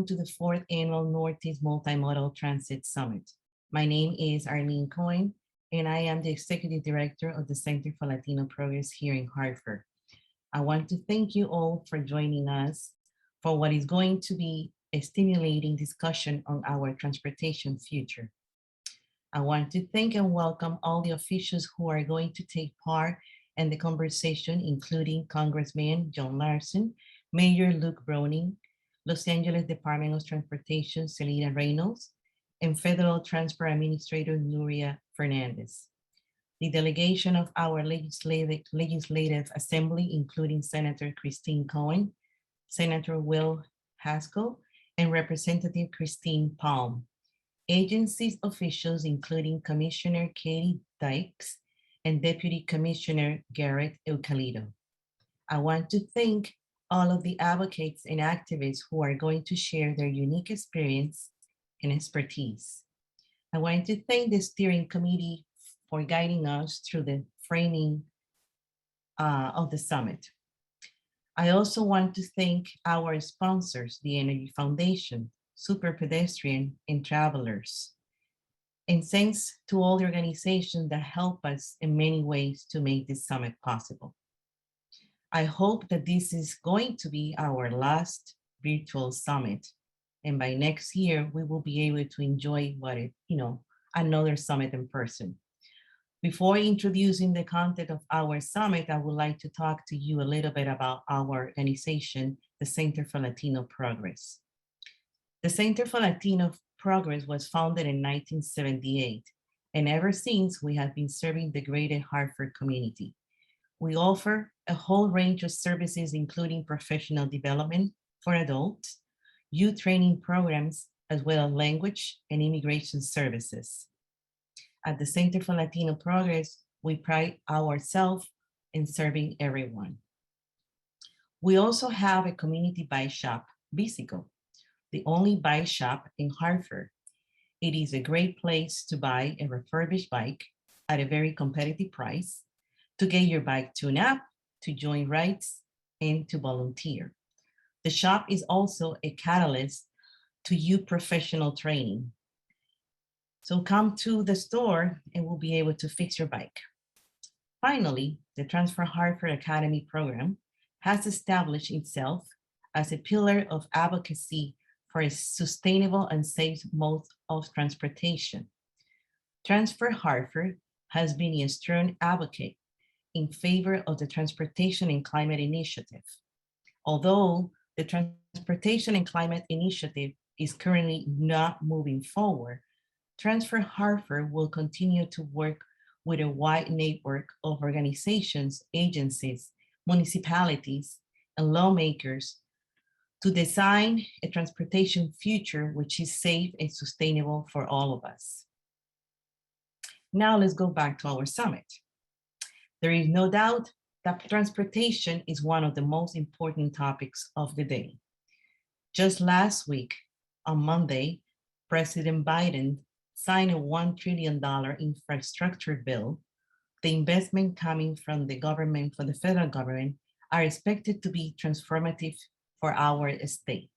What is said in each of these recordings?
welcome to the fourth annual Northeast Multimodal Transit Summit. My name is Arleen Cohen, and I am the Executive Director of the Center for Latino Progress here in Hartford. I want to thank you all for joining us for what is going to be a stimulating discussion on our transportation future. I want to thank and welcome all the officials who are going to take part in the conversation, including Congressman John Larson, Mayor Luke Bronin, Los Angeles Department of Transportation Seleta Reynolds, and Federal Transport Administrator Nuria Fernandez. The delegation of our legislative assembly, including Senator Christine Cohen, Senator Will Haskell, and Representative Christine Palm. Agencies officials, including Commissioner Katie Dykes and Deputy Commissioner Garrett Eucalido. I want to thank all of the advocates and activists who are going to share their unique experience and expertise. I want to thank the steering committee for guiding us through the framing of the summit. I also want to thank our sponsors, the Energy Foundation, Super Pedestrian, and Travelers. And thanks to all the organizations that help us in many ways to make this summit possible. I hope that this is going to be our last virtual summit. And by next year, we will be able to enjoy another summit in person. Before introducing the content of our summit, I would like to talk to you a little bit about our organization, the Center for Latino Progress. The Center for Latino Progress was founded in 1978, and ever since we have been serving the greater Hartford community. We offer a whole range of services, including professional development for adults, youth training programs, as well as language and immigration services. At the Center for Latino Progress, we pride ourselves in serving everyone. We also have a community bike shop, Bicycle, the only bike shop in Hartford. It is a great place to buy a refurbished bike at a very competitive price, to get your bike tuned up, to join rides, and to volunteer. The shop is also a catalyst to youth professional training. So come to the store and we'll be able to fix your bike. Finally, the Transfer Hartford Academy program has established itself as a pillar of advocacy for a sustainable and safe mode of transportation. Transfer Hartford has been a stern advocate in favor of the Transportation and Climate Initiative. Although the Transportation and Climate Initiative is currently not moving forward, Transfer Hartford will continue to work with a wide network of organizations, agencies, municipalities, and lawmakers to design a transportation future which is safe and sustainable for all of us. Now let's go back to our summit. There is no doubt that transportation is one of the most important topics of the day. Just last week, on Monday, President Biden signed a $1 trillion infrastructure bill. The investment coming from the government, from the federal government, are expected to be transformative for our state.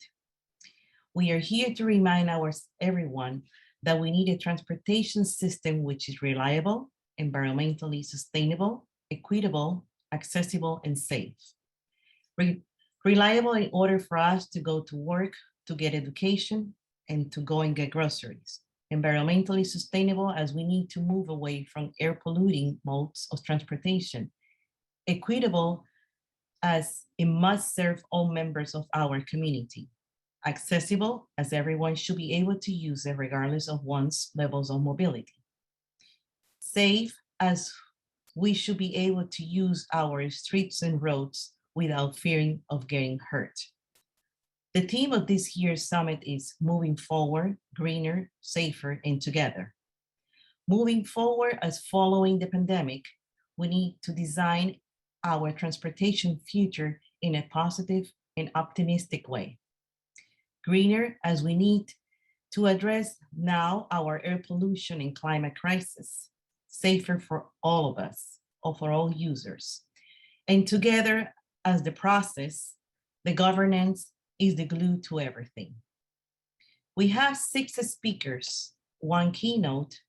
We are here to remind everyone that we need a transportation system which is reliable, environmentally sustainable, equitable, accessible, and safe. Reliable in order for us to go to work, to get education, and to go and get groceries. Environmentally sustainable as we need to move away from air polluting modes of transportation. Equitable as it must serve all members of our community. Accessible as everyone should be able to use it regardless of one's levels of mobility. Safe as we should be able to use our streets and roads without fearing of getting hurt. The theme of this year's summit is moving forward, greener, safer, and together. Moving forward as following the pandemic, we need to design our transportation future in a positive and optimistic way. Greener as we need to address now our air pollution and climate crisis. Safer for all of us, or for all users. And together as the process, the governance is the glue to everything. We have 6 speakers, 1 keynote,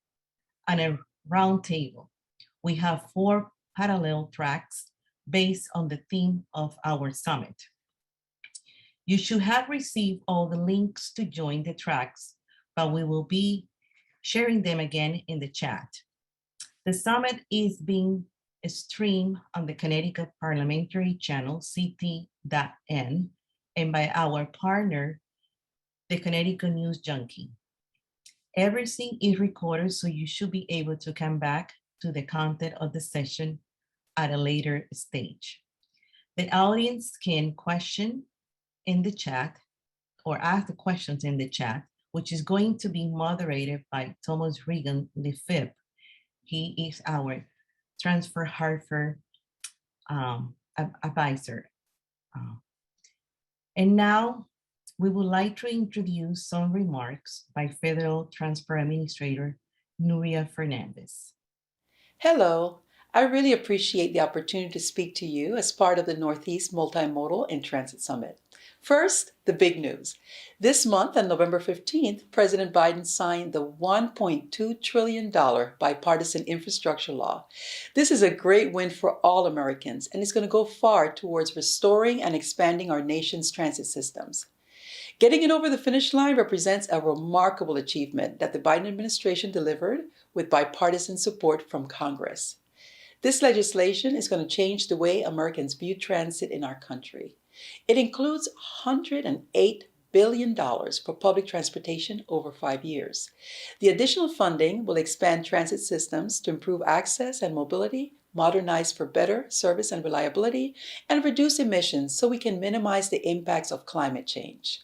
and a roundtable. We have 4 parallel tracks based on the theme of our summit. You should have received all the links to join the tracks, but we will be sharing them again in the chat. The summit is being streamed on the Connecticut Parliamentary Channel, CT.N, and by our partner, the Connecticut News Junkie. Everything is recorded, so you should be able to come back to the content of the session at a later stage. The audience can question in the chat or ask the questions in the chat, which is going to be moderated by Thomas Regan Lefebvre. He is our Transfer Hartford advisor. And now we would like to introduce some remarks by Federal Transfer Administrator Nuria Fernandez. Hello, I really appreciate the opportunity to speak to you as part of the Northeast Multimodal and Transit Summit. First, the big news. This month on November 15th, President Biden signed the $1.2 trillion bipartisan infrastructure law. This is a great win for all Americans, and it's going to go far towards restoring and expanding our nation's transit systems. Getting it over the finish line represents a remarkable achievement that the Biden administration delivered with bipartisan support from Congress. This legislation is going to change the way Americans view transit in our country. It includes $108 billion for public transportation over 5 years. The additional funding will expand transit systems to improve access and mobility, modernize for better service and reliability, and reduce emissions so we can minimize the impacts of climate change.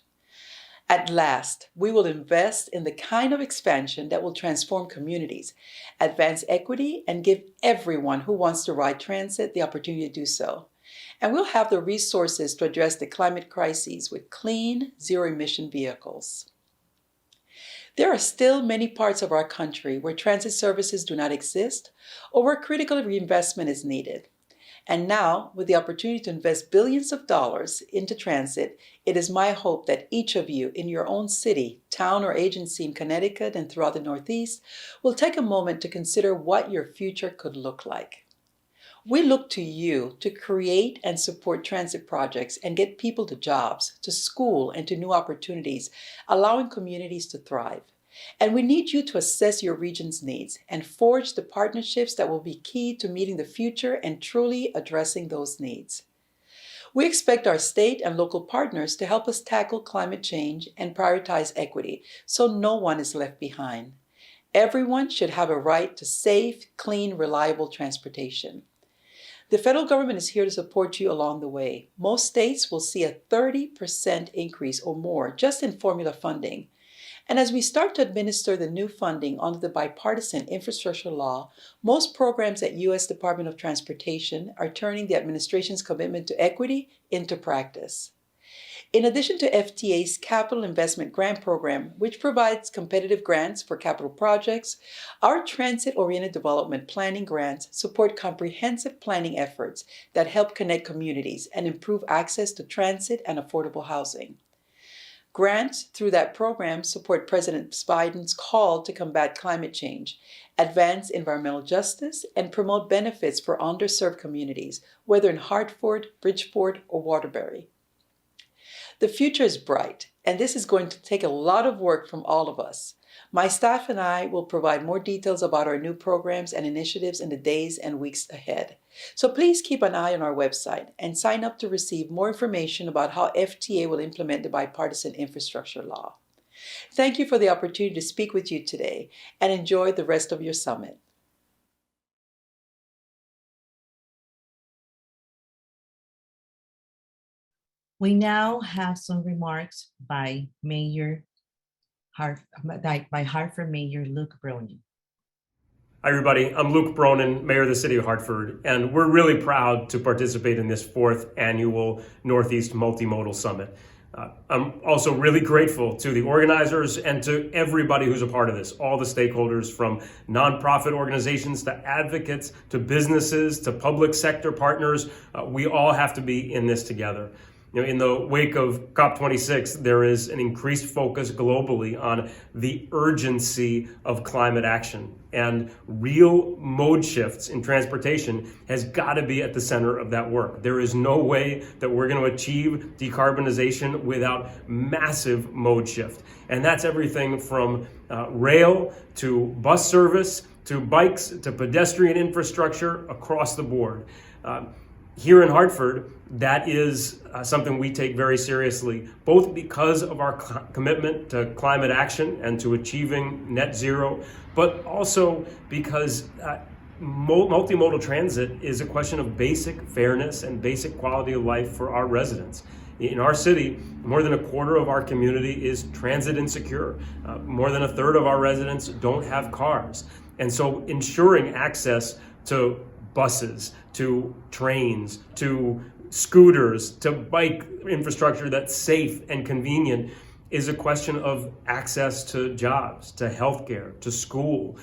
At last, we will invest in the kind of expansion that will transform communities, advance equity, and give everyone who wants to ride transit the opportunity to do so. And we'll have the resources to address the climate crises with clean, zero-emission vehicles. There are still many parts of our country where transit services do not exist or where critical reinvestment is needed. And now, with the opportunity to invest billions of dollars into transit, it is my hope that each of you in your own city, town, or agency in Connecticut and throughout the Northeast will take a moment to consider what your future could look like. We look to you to create and support transit projects and get people to jobs, to school, and to new opportunities, allowing communities to thrive. And we need you to assess your region's needs and forge the partnerships that will be key to meeting the future and truly addressing those needs. We expect our state and local partners to help us tackle climate change and prioritize equity so no one is left behind. Everyone should have a right to safe, clean, reliable transportation. The federal government is here to support you along the way. Most states will see a 30% increase or more just in formula funding. And as we start to administer the new funding under the bipartisan infrastructure law, most programs at U.S. Department of Transportation are turning the administration's commitment to equity into practice. In addition to FTA's Capital Investment Grant Program, which provides competitive grants for capital projects, our transit-oriented development planning grants support comprehensive planning efforts that help connect communities and improve access to transit and affordable housing. Grants through that program support President Biden's call to combat climate change, advance environmental justice, and promote benefits for underserved communities, whether in Hartford, Bridgeport, or Waterbury. The future is bright, and this is going to take a lot of work from all of us. My staff and I will provide more details about our new programs and initiatives in the days and weeks ahead. So please keep an eye on our website and sign up to receive more information about how FTA will implement the bipartisan infrastructure law. Thank you for the opportunity to speak with you today, and enjoy the rest of your summit. We now have some remarks by Hartford Mayor Luke Bronin. Hi everybody, I'm Luke Bronin, Mayor of the City of Hartford, and we're really proud to participate in this 4th annual Northeast Multimodal Summit. I'm also really grateful to the organizers and to everybody who's a part of this, all the stakeholders from nonprofit organizations to advocates to businesses to public sector partners. We all have to be in this together. In the wake of COP26, there is an increased focus globally on the urgency of climate action. And real mode shifts in transportation has got to be at the center of that work. There is no way that we're going to achieve decarbonization without massive mode shift. And that's everything from rail to bus service to bikes to pedestrian infrastructure across the board. Here in Hartford, that is something we take very seriously, both because of our commitment to climate action and to achieving net zero, but also because multimodal transit is a question of basic fairness and basic quality of life for our residents. In our city, more than a quarter of our community is transit insecure. More than a third of our residents don't have cars. And so ensuring access to buses, to trains, to scooters, to bike infrastructure that's safe and convenient is a question of access to jobs, to healthcare, to school.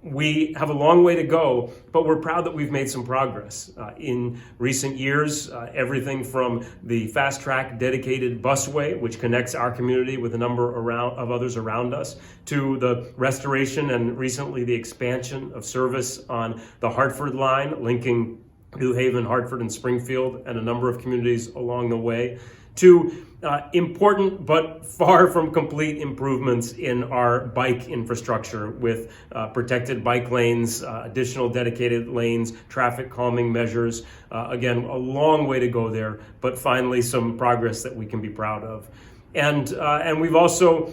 We have a long way to go, but we're proud that we've made some progress. In recent years, everything from the fast track dedicated busway, which connects our community with a number of others around us, to the restoration and recently the expansion of service on the Hartford line, linking New Haven, Hartford, and Springfield, and a number of communities along the way, to important but far from complete improvements in our bike infrastructure with protected bike lanes, additional dedicated lanes, traffic calming measures. Again, a long way to go there, but finally some progress that we can be proud of. And we've also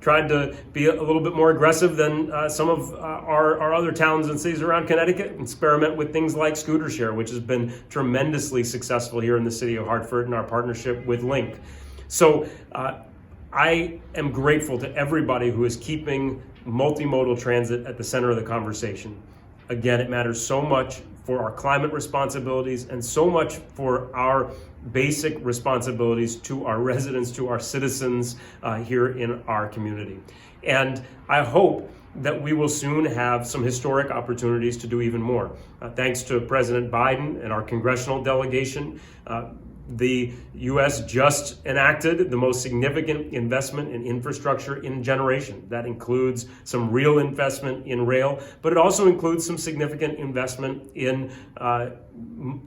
tried to be a little bit more aggressive than some of our other towns and cities around Connecticut, experiment with things like scooter share, which has been tremendously successful here in the city of Hartford in our partnership with Link. So I am grateful to everybody who is keeping multimodal transit at the center of the conversation. Again, it matters so much for our climate responsibilities and so much for our basic responsibilities to our residents, to our citizens here in our community. And I hope that we will soon have some historic opportunities to do even more. Thanks to President Biden and our congressional delegation, the U.S. just enacted the most significant investment in infrastructure in a generation. That includes some real investment in rail, but it also includes some significant investment in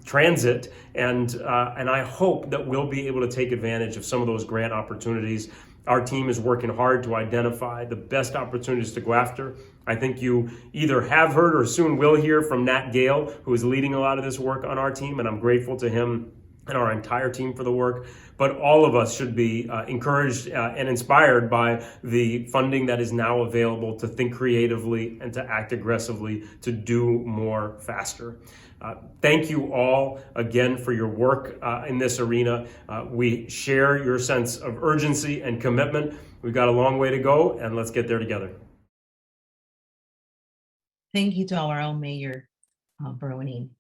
transit. And I hope that we'll be able to take advantage of some of those grant opportunities. Our team is working hard to identify the best opportunities to go after. I think you either have heard or soon will hear from Nat Gale, who is leading a lot of this work on our team, and I'm grateful to him and our entire team for the work. But all of us should be encouraged and inspired by the funding that is now available to think creatively and to act aggressively to do more faster. Thank you all again for your work in this arena. We share your sense of urgency and commitment. We've got a long way to go, and let's get there together. Thank you to our own Mayor, Bronin.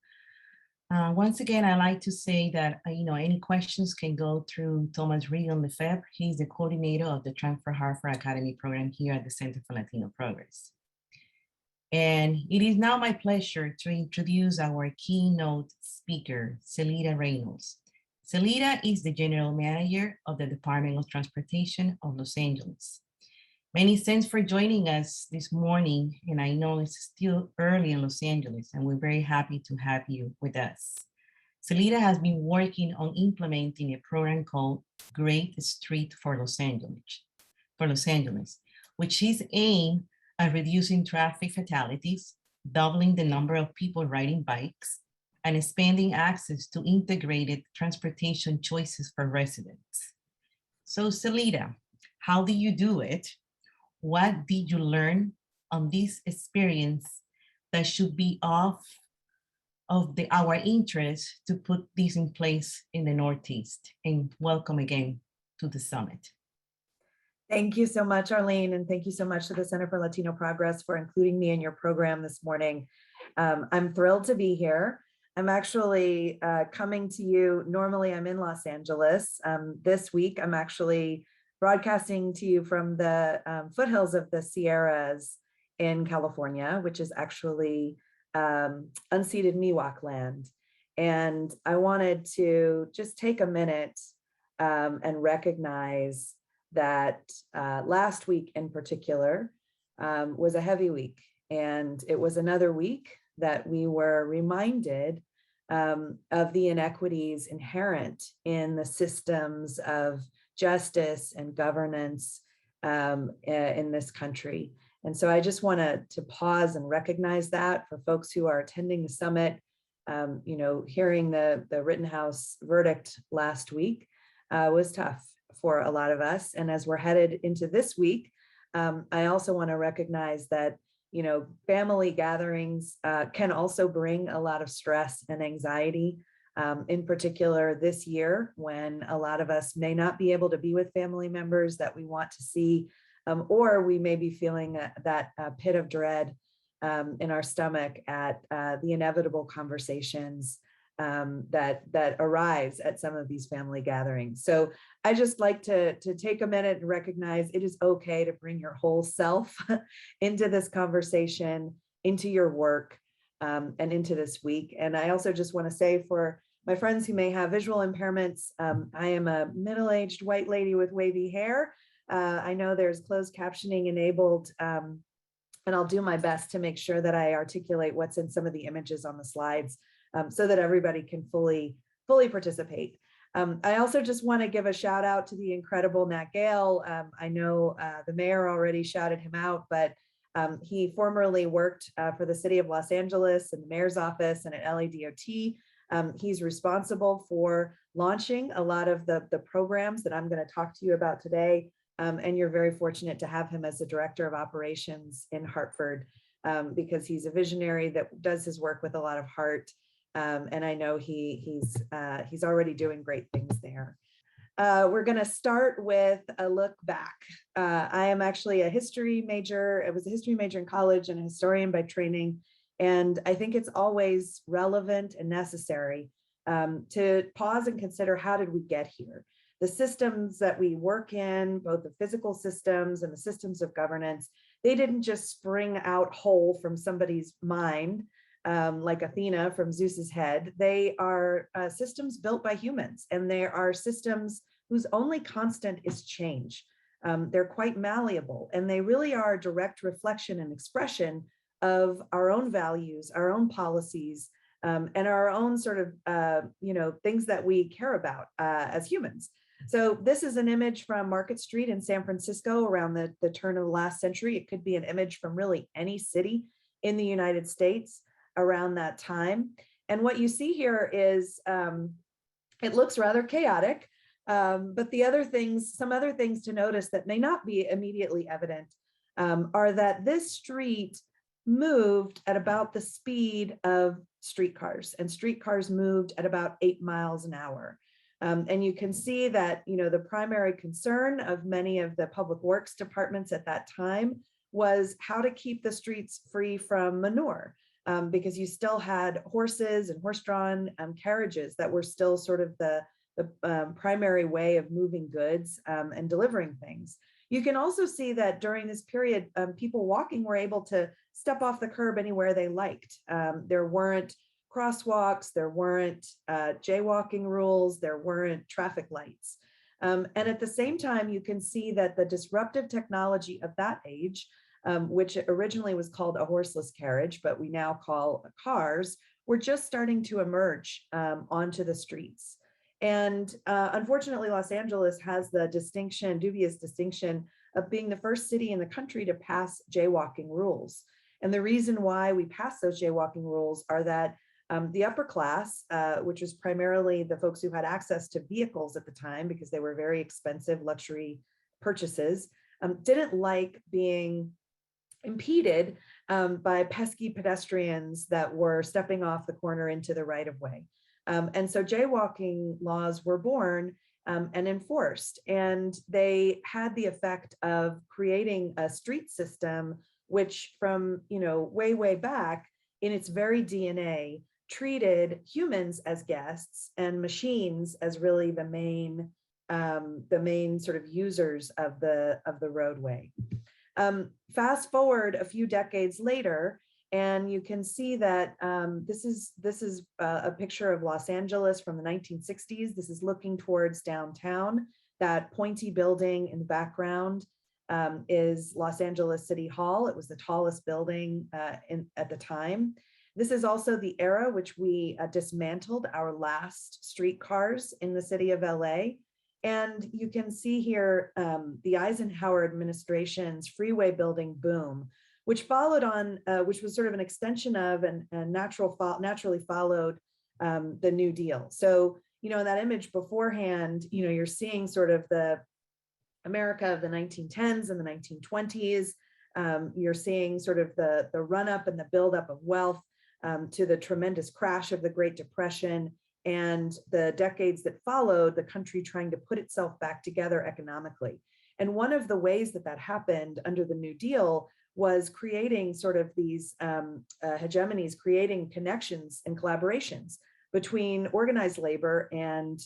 Once again, I'd like to say that, any questions can go through Thomas Regan Lefebvre. He's the coordinator of the Transfer Hartford Academy program here at the Center for Latino Progress. And it is now my pleasure to introduce our keynote speaker, Seleta Reynolds. Seleta is the general manager of the Department of Transportation of Los Angeles. Many thanks for joining us this morning, and I know it's still early in Los Angeles, and we're very happy to have you with us. Seleta has been working on implementing a program called Great Street for Los Angeles, which is aimed at reducing traffic fatalities, doubling the number of people riding bikes, and expanding access to integrated transportation choices for residents. So Seleta, how do you do it? What did you learn on this experience that should be of our interest to put this in place in the Northeast? And welcome again to the summit. Thank you so much, Arleen, and thank you so much to the Center for Latino Progress for including me in your program this morning. I'm thrilled to be here. I'm actually coming to you. Normally, I'm in Los Angeles. This week, I'm actually broadcasting to you from the foothills of the Sierras in California, which is actually unceded Miwok land. And I wanted to just take a minute and recognize that last week in particular was a heavy week. And it was another week that we were reminded of the inequities inherent in the systems of justice and governance in this country. And so I just want to pause and recognize that for folks who are attending the summit. Hearing the Rittenhouse verdict last week was tough for a lot of us. And as we're headed into this week, I also want to recognize that family gatherings can also bring a lot of stress and anxiety, in particular this year, when a lot of us may not be able to be with family members that we want to see, or we may be feeling that pit of dread in our stomach at the inevitable conversations that arise at some of these family gatherings. So I just like to take a minute and recognize it is okay to bring your whole self into this conversation, into your work, and into this week. And I also just want to say, for my friends who may have visual impairments, I am a middle-aged white lady with wavy hair. I know there's closed captioning enabled, and I'll do my best to make sure that I articulate what's in some of the images on the slides, so that everybody can fully participate. I also just want to give a shout out to the incredible Nat Gale. I know the mayor already shouted him out, but he formerly worked for the city of Los Angeles and the mayor's office and at LADOT. He's responsible for launching a lot of the programs that I'm going to talk to you about today. And you're very fortunate to have him as the director of operations in Hartford, because he's a visionary that does his work with a lot of heart. And I know he's already doing great things there. We're going to start with a look back. I am actually a history major. I was a history major in college and a historian by training. And I think it's always relevant and necessary to pause and consider, how did we get here? The systems that we work in, both the physical systems and the systems of governance, they didn't just spring out whole from somebody's mind, like Athena from Zeus's head. They are systems built by humans, and they are systems whose only constant is change. They're quite malleable, and they really are a direct reflection and expression of our own values, our own policies, and our own sort of things that we care about as humans. So this is an image from Market Street in San Francisco around the turn of the last century. It could be an image from really any city in the United States around that time. And what you see here is, it looks rather chaotic, but some other things to notice that may not be immediately evident are that this street moved at about the speed of streetcars, and streetcars moved at about 8 miles an hour. And you can see that, the primary concern of many of the public works departments at that time was how to keep the streets free from manure, because you still had horses and horse-drawn carriages that were still sort of the primary way of moving goods and delivering things. You can also see that during this period, people walking were able to step off the curb anywhere they liked. There weren't crosswalks, there weren't jaywalking rules, there weren't traffic lights. And at the same time, you can see that the disruptive technology of that age, which originally was called a horseless carriage, but we now call cars, were just starting to emerge onto the streets. And unfortunately, Los Angeles has the dubious distinction of being the first city in the country to pass jaywalking rules. And the reason why we passed those jaywalking rules are that the upper class, which was primarily the folks who had access to vehicles at the time, because they were very expensive luxury purchases, didn't like being impeded by pesky pedestrians that were stepping off the corner into the right of way. And so jaywalking laws were born and enforced, and they had the effect of creating a street system, which from, way back in its very DNA, treated humans as guests and machines as really the main sort of users of the roadway. Fast forward a few decades later, And you can see that this is a picture of Los Angeles from the 1960s. This is looking towards downtown. That pointy building in the background is Los Angeles City Hall. It was the tallest building at the time. This is also the era which we dismantled our last streetcars in the city of LA. And you can see here the Eisenhower administration's freeway building boom, which followed on, which was sort of an extension of and naturally followed the New Deal. So, you know, in that image beforehand, you know, you're seeing sort of the America of the 1910s and the 1920s. You're seeing sort of the run up and the buildup of wealth to the tremendous crash of the Great Depression and the decades that followed, the country trying to put itself back together economically. And one of the ways that that happened under the New Deal was creating sort of these hegemonies, creating connections and collaborations between organized labor and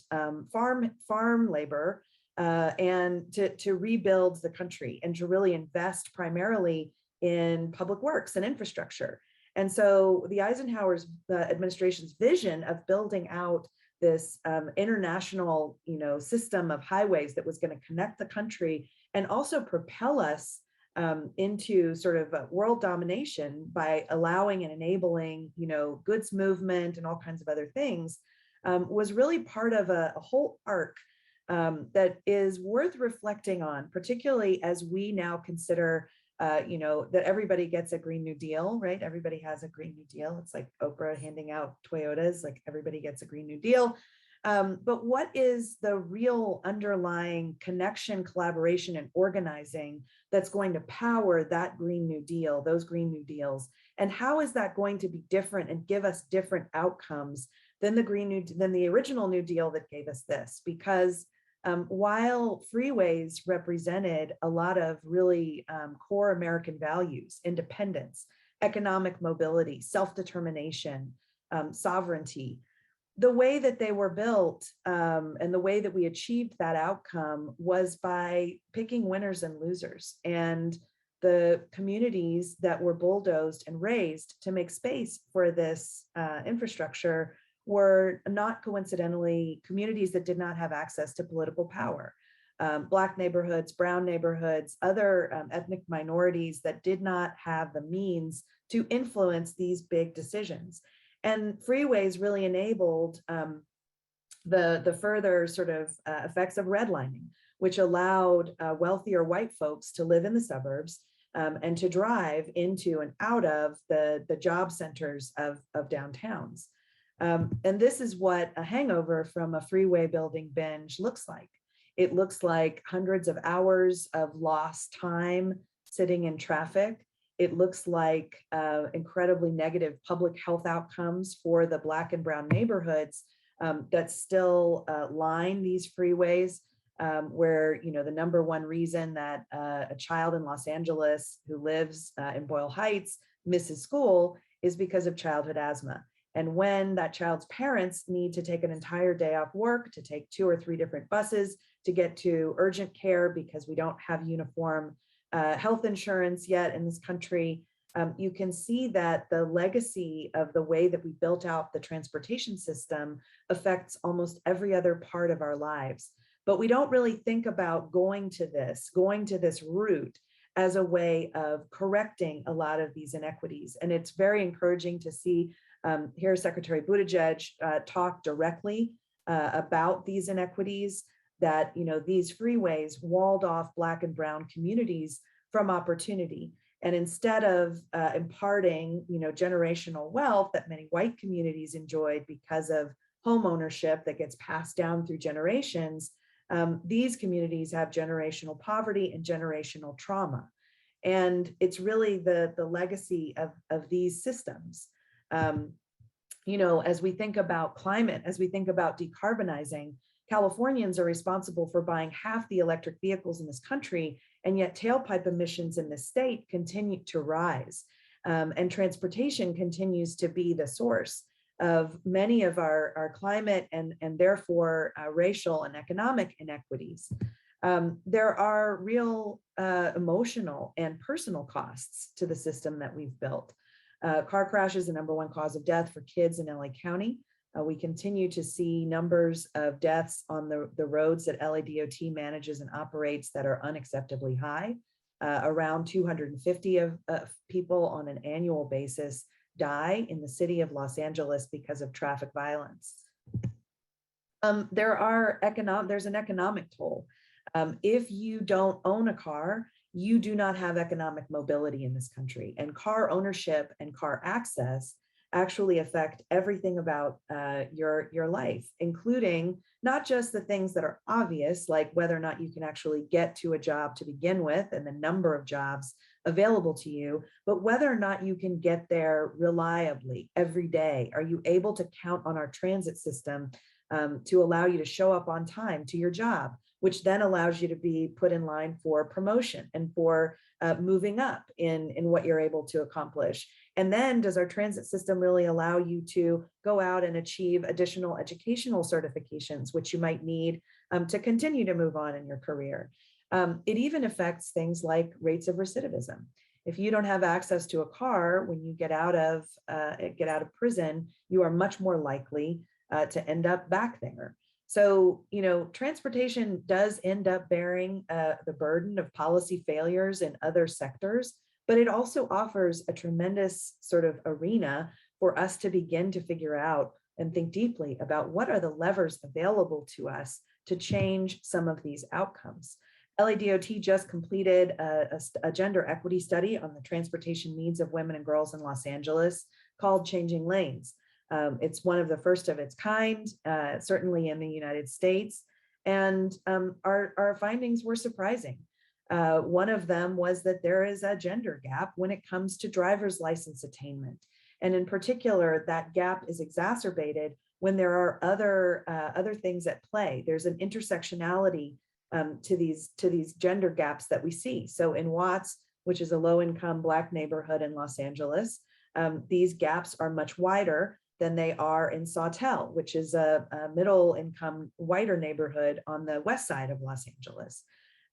farm labor, and to rebuild the country and to really invest primarily in public works and infrastructure. And so the Eisenhower's administration's vision of building out this international, you know, system of highways that was going to connect the country and also propel us into sort of world domination by allowing and enabling, you know, goods movement and all kinds of other things, was really part of a whole arc that is worth reflecting on, particularly as we now consider, you know, that everybody gets a Green New Deal, right? Everybody has a Green New Deal. It's like Oprah handing out Toyotas, like everybody gets a Green New Deal. But what is the real underlying connection, collaboration, and organizing that's going to power that Green New Deal, those Green New Deals? And how is that going to be different and give us different outcomes than the original New Deal that gave us this? Because while freeways represented a lot of really core American values, independence, economic mobility, self-determination, sovereignty, the way that they were built and the way that we achieved that outcome was by picking winners and losers. And the communities that were bulldozed and raised to make space for this infrastructure were not coincidentally communities that did not have access to political power. Black neighborhoods, brown neighborhoods, other ethnic minorities that did not have the means to influence these big decisions. And freeways really enabled the further sort of effects of redlining, which allowed wealthier white folks to live in the suburbs and to drive into and out of the job centers of downtowns. And this is what a hangover from a freeway building binge looks like. It looks like hundreds of hours of lost time sitting in traffic. It looks like incredibly negative public health outcomes for the Black and brown neighborhoods that still line these freeways, where, you know, the number one reason that a child in Los Angeles who lives in Boyle Heights misses school is because of childhood asthma. And when that child's parents need to take an entire day off work to take 2 or 3 different buses to get to urgent care because we don't have uniform health insurance yet in this country, you can see that the legacy of the way that we built out the transportation system affects almost every other part of our lives. But we don't really think about going to this route as a way of correcting a lot of these inequities. And it's very encouraging to see here Secretary Buttigieg talk directly about these inequities, that, you know, these freeways walled off Black and brown communities from opportunity. And instead of imparting, you know, generational wealth that many white communities enjoyed because of home ownership that gets passed down through generations, these communities have generational poverty and generational trauma. And it's really the legacy of these systems. You know, as we think about climate, as we think about decarbonizing, Californians are responsible for buying half the electric vehicles in this country, and yet tailpipe emissions in the state continue to rise. And transportation continues to be the source of many of our climate and therefore racial and economic inequities. There are real emotional and personal costs to the system that we've built. Car crash is the #1 cause of death for kids in LA County. We continue to see numbers of deaths on the roads that LADOT manages and operates that are unacceptably high. Around 250 of people on an annual basis die in the city of Los Angeles because of traffic violence. There's an economic toll. If you don't own a car, you do not have economic mobility in this country. And car ownership and car access actually affect everything about your life, including not just the things that are obvious, like whether or not you can actually get to a job to begin with and the number of jobs available to you, but whether or not you can get there reliably every day. Are you able to count on our transit system to allow you to show up on time to your job, which then allows you to be put in line for promotion and for moving up in what you're able to accomplish? And then does our transit system really allow you to go out and achieve additional educational certifications, which you might need to continue to move on in your career? It even affects things like rates of recidivism. If you don't have access to a car when you get out of prison, you are much more likely to end up back there. So, transportation does end up bearing the burden of policy failures in other sectors, but it also offers a tremendous sort of arena for us to begin to figure out and think deeply about what are the levers available to us to change some of these outcomes. LADOT just completed a gender equity study on the transportation needs of women and girls in Los Angeles called Changing Lanes. It's one of the first of its kind, certainly in the United States. And our findings were surprising. One of them was that there is a gender gap when it comes to driver's license attainment. And in particular, that gap is exacerbated when there are other things at play. There's an intersectionality to these gender gaps that we see. So in Watts, which is a low-income Black neighborhood in Los Angeles, these gaps are much wider than they are in Sawtelle, which is a middle-income, whiter neighborhood on the west side of Los Angeles.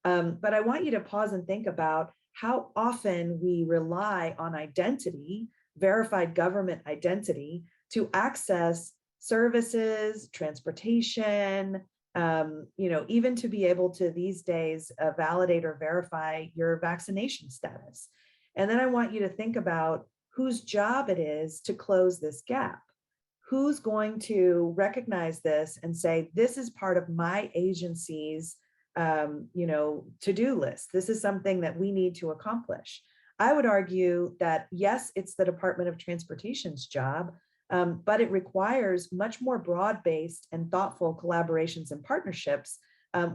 But I want you to pause and think about how often we rely on identity, verified government identity, to access services, transportation, even to be able to these days validate or verify your vaccination status. And then I want you to think about whose job it is to close this gap. Who's going to recognize this and say, this is part of my agency's to-do list. This is something that we need to accomplish. I would argue that, yes, it's the Department of Transportation's job, but it requires much more broad-based and thoughtful collaborations and partnerships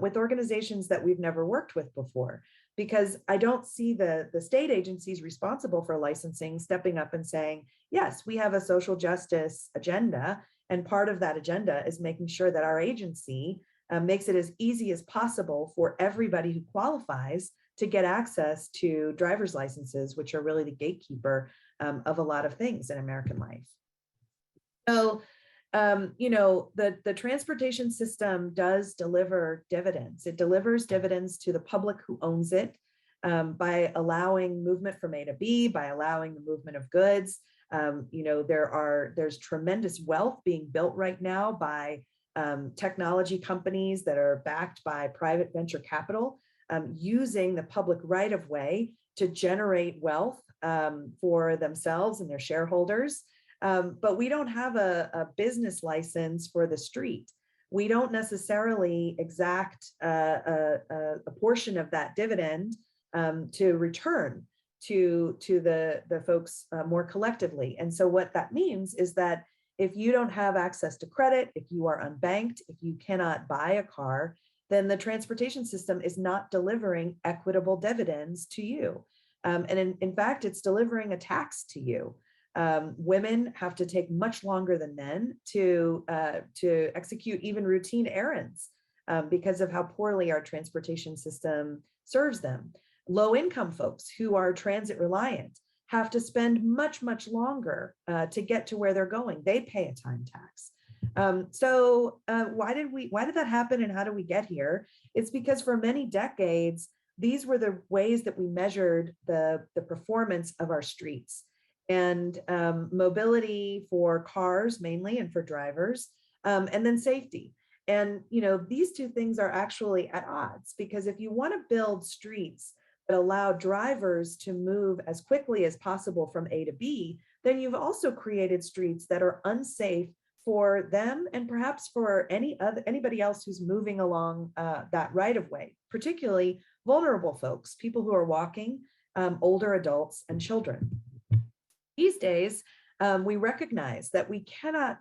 with organizations that we've never worked with before. Because I don't see the state agencies responsible for licensing stepping up and saying, yes, we have a social justice agenda, and part of that agenda is making sure that our agency makes it as easy as possible for everybody who qualifies to get access to driver's licenses, which are really the gatekeeper of a lot of things in American life. So, the transportation system does deliver dividends. It delivers dividends to the public who owns it by allowing movement from A to B, by allowing the movement of goods. There's tremendous wealth being built right now by technology companies that are backed by private venture capital, using the public right of way to generate wealth for themselves and their shareholders. But we don't have a business license for the street. We don't necessarily exact a portion of that dividend to return to the folks more collectively. And so what that means is that if you don't have access to credit, if you are unbanked, if you cannot buy a car, then the transportation system is not delivering equitable dividends to you. And in fact, it's delivering a tax to you. Women have to take much longer than men to execute even routine errands because of how poorly our transportation system serves them. Low-income folks who are transit reliant have to spend much, much longer to get to where they're going. They pay a time tax. So why did that happen, and how do we get here? It's because for many decades, these were the ways that we measured the performance of our streets. and mobility for cars mainly and for drivers, and then safety. And these two things are actually at odds, because if you want to build streets that allow drivers to move as quickly as possible from A to B, then you've also created streets that are unsafe for them and perhaps for anybody else who's moving along that right of way, particularly vulnerable folks, people who are walking, older adults, and children. These days, we recognize that we cannot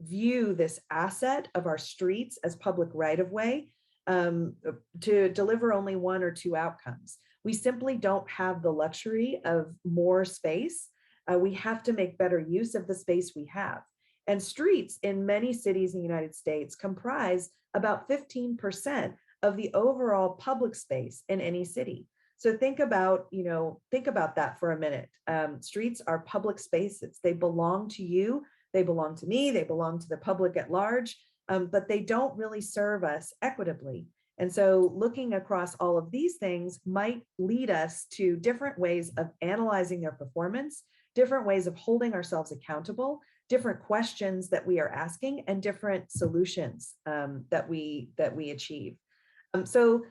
view this asset of our streets as public right of way to deliver only one or two outcomes. We simply don't have the luxury of more space. We have to make better use of the space we have. And streets in many cities in the United States comprise about 15% of the overall public space in any city. So think about that for a minute. Streets are public spaces. They belong to you. They belong to me. They belong to the public at large, but they don't really serve us equitably. And so looking across all of these things might lead us to different ways of analyzing their performance, different ways of holding ourselves accountable, different questions that we are asking, and different solutions that we achieve. So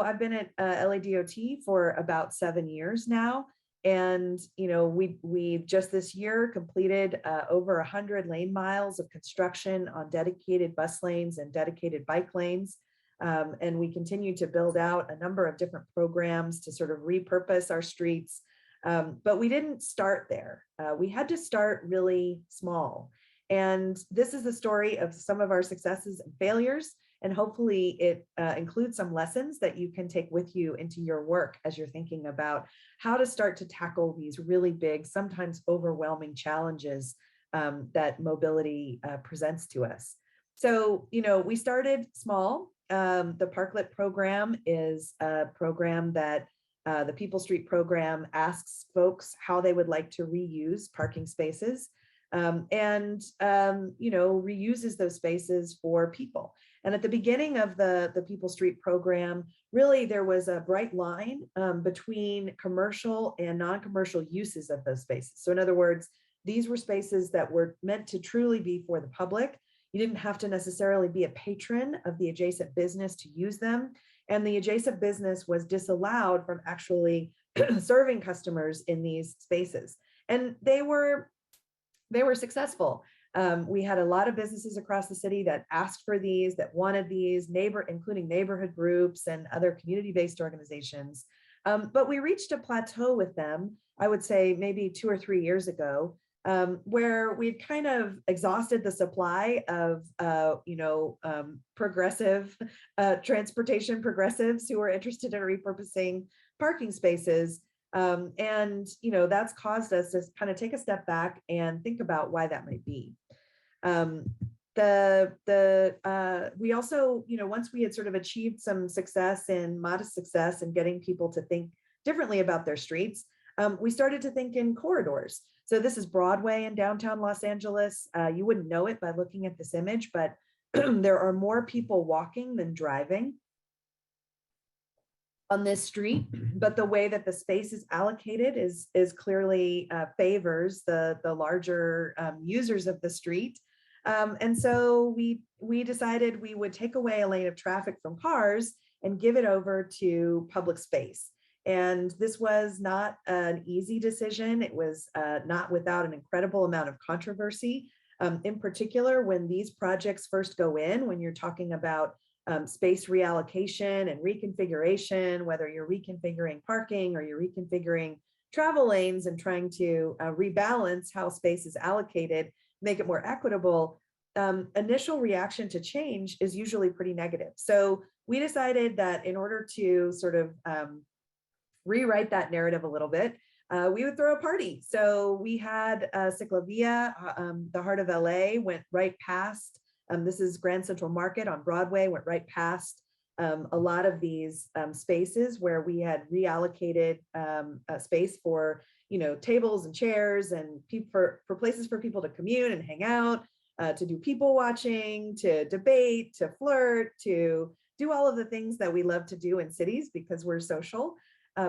I've been at LADOT for about 7 years now. And, we just this year completed over 100 lane miles of construction on dedicated bus lanes and dedicated bike lanes. And we continue to build out a number of different programs to sort of repurpose our streets. But we didn't start there. We had to start really small. And this is the story of some of our successes and failures. And hopefully it includes some lessons that you can take with you into your work as you're thinking about how to start to tackle these really big, sometimes overwhelming challenges that mobility presents to us. So, we started small. The Parklet program is a program that the People Street program asks folks how they would like to reuse parking spaces and reuses those spaces for people. And at the beginning of the People Street program, really there was a bright line between commercial and non-commercial uses of those spaces. So in other words, these were spaces that were meant to truly be for the public. You didn't have to necessarily be a patron of the adjacent business to use them. And the adjacent business was disallowed from actually serving customers in these spaces. And they were successful. We had a lot of businesses across the city that asked for these, that wanted these, including neighborhood groups and other community-based organizations. But we reached a plateau with them, I would say maybe 2 or 3 years ago, where we'd kind of exhausted the supply of, progressive transportation progressives who were interested in repurposing parking spaces. And that's caused us to kind of take a step back and think about why that might be. We also, once we had sort of achieved some success and modest success in getting people to think differently about their streets, we started to think in corridors. So this is Broadway in downtown Los Angeles. You wouldn't know it by looking at this image, but there are more people walking than driving on this street, but the way that the space is allocated is clearly favors the larger users of the street. And so we decided we would take away a lane of traffic from cars and give it over to public space. And this was not an easy decision. It was not without an incredible amount of controversy. In particular, when these projects first go in, when you're talking about space reallocation and reconfiguration, whether you're reconfiguring parking or you're reconfiguring travel lanes and trying to rebalance how space is allocated, make it more equitable, initial reaction to change is usually pretty negative. So we decided that in order to sort of rewrite that narrative a little bit, we would throw a party. So we had Ciclavia, the heart of LA, went right past. This is Grand Central Market on Broadway, went right past a lot of these spaces where we had reallocated space for, tables and chairs and for places for people to commune and hang out, to do people watching, to debate, to flirt, to do all of the things that we love to do in cities because we're social.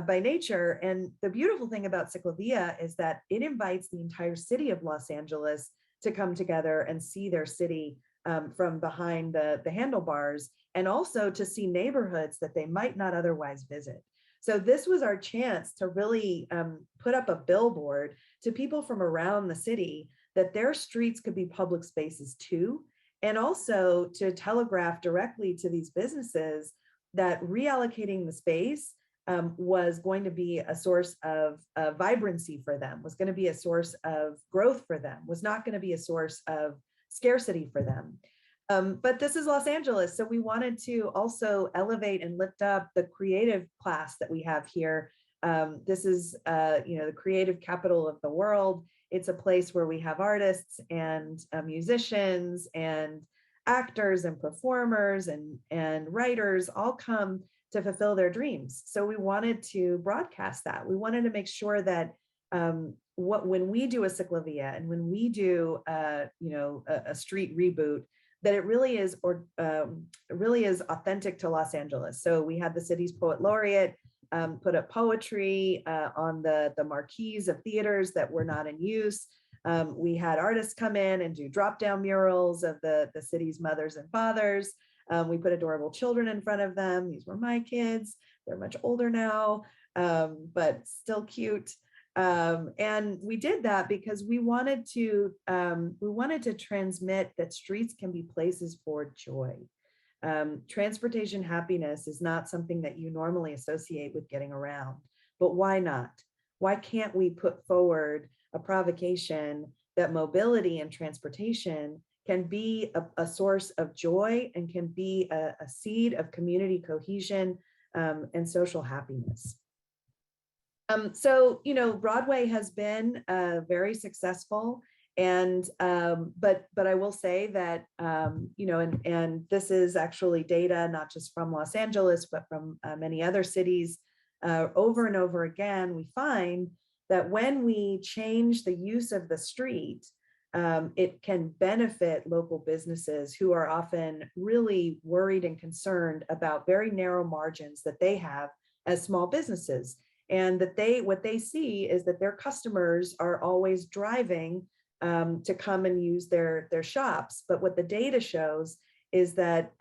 by nature. And the beautiful thing about Ciclovia is that it invites the entire city of Los Angeles to come together and see their city from behind the handlebars, and also to see neighborhoods that they might not otherwise visit. So this was our chance to really put up a billboard to people from around the city that their streets could be public spaces too, and also to telegraph directly to these businesses that reallocating the space was going to be a source of vibrancy for them, was going to be a source of growth for them, was not going to be a source of scarcity for them. But this is Los Angeles, so we wanted to also elevate and lift up the creative class that we have here. This is, the creative capital of the world. It's a place where we have artists and musicians and actors and performers and writers all come to fulfill their dreams. So we wanted to broadcast that. We wanted to make sure that when we do a Ciclovia and when we do a street reboot, that it really is authentic to Los Angeles. So we had the city's poet laureate put up poetry on the marquees of theaters that were not in use. We had artists come in and do drop-down murals of the city's mothers and fathers. We put adorable children in front of them. These were my kids. They're much older now, but still cute. And we did that because we wanted to transmit that streets can be places for joy. Transportation happiness is not something that you normally associate with getting around, but why not? Why can't we put forward a provocation that mobility and transportation can be a source of joy and can be a seed of community cohesion and social happiness? So, Broadway has been very successful, and but I will say that and this is actually data not just from Los Angeles but from many other cities. Over and over again, we find that when we change the use of the street, it can benefit local businesses who are often really worried and concerned about very narrow margins that they have as small businesses. And that what they see is that their customers are always driving to come and use their shops. But what the data shows is that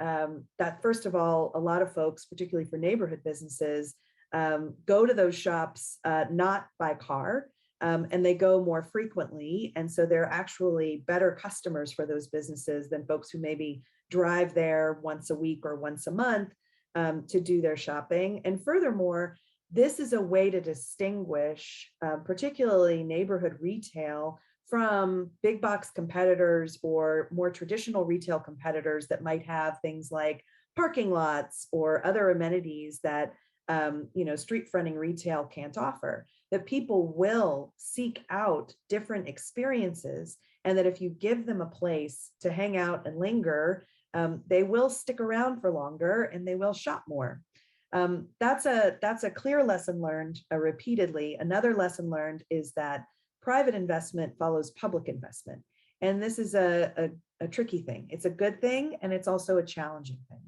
first of all, a lot of folks, particularly for neighborhood businesses, go to those shops not by car, and they go more frequently. And so they're actually better customers for those businesses than folks who maybe drive there once a week or once a month to do their shopping. And furthermore, this is a way to distinguish particularly neighborhood retail from big box competitors or more traditional retail competitors that might have things like parking lots or other amenities that street fronting retail can't offer. That people will seek out different experiences, and that if you give them a place to hang out and linger, they will stick around for longer and they will shop more. That's a clear lesson learned repeatedly. Another lesson learned is that private investment follows public investment. And this is a tricky thing. It's a good thing, and it's also a challenging thing.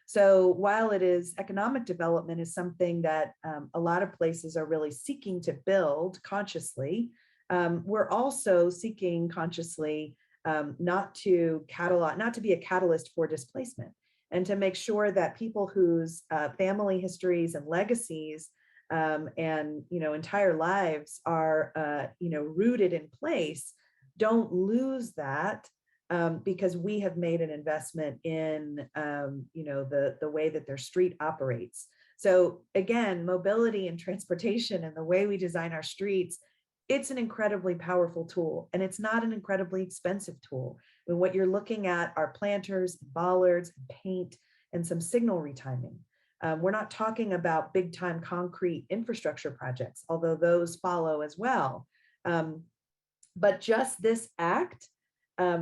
So while it is economic development is something that a lot of places are really seeking to build consciously, we're also seeking consciously not to be a catalyst for displacement, and to make sure that people whose family histories and legacies and entire lives are rooted in place don't lose that because we have made an investment in the way that their street operates. So again, mobility and transportation and the way we design our streets, it's an incredibly powerful tool, and it's not an incredibly expensive tool. I mean, what you're looking at are planters, bollards, paint, and some signal retiming. We're not talking about big time concrete infrastructure projects, although those follow as well. But just this act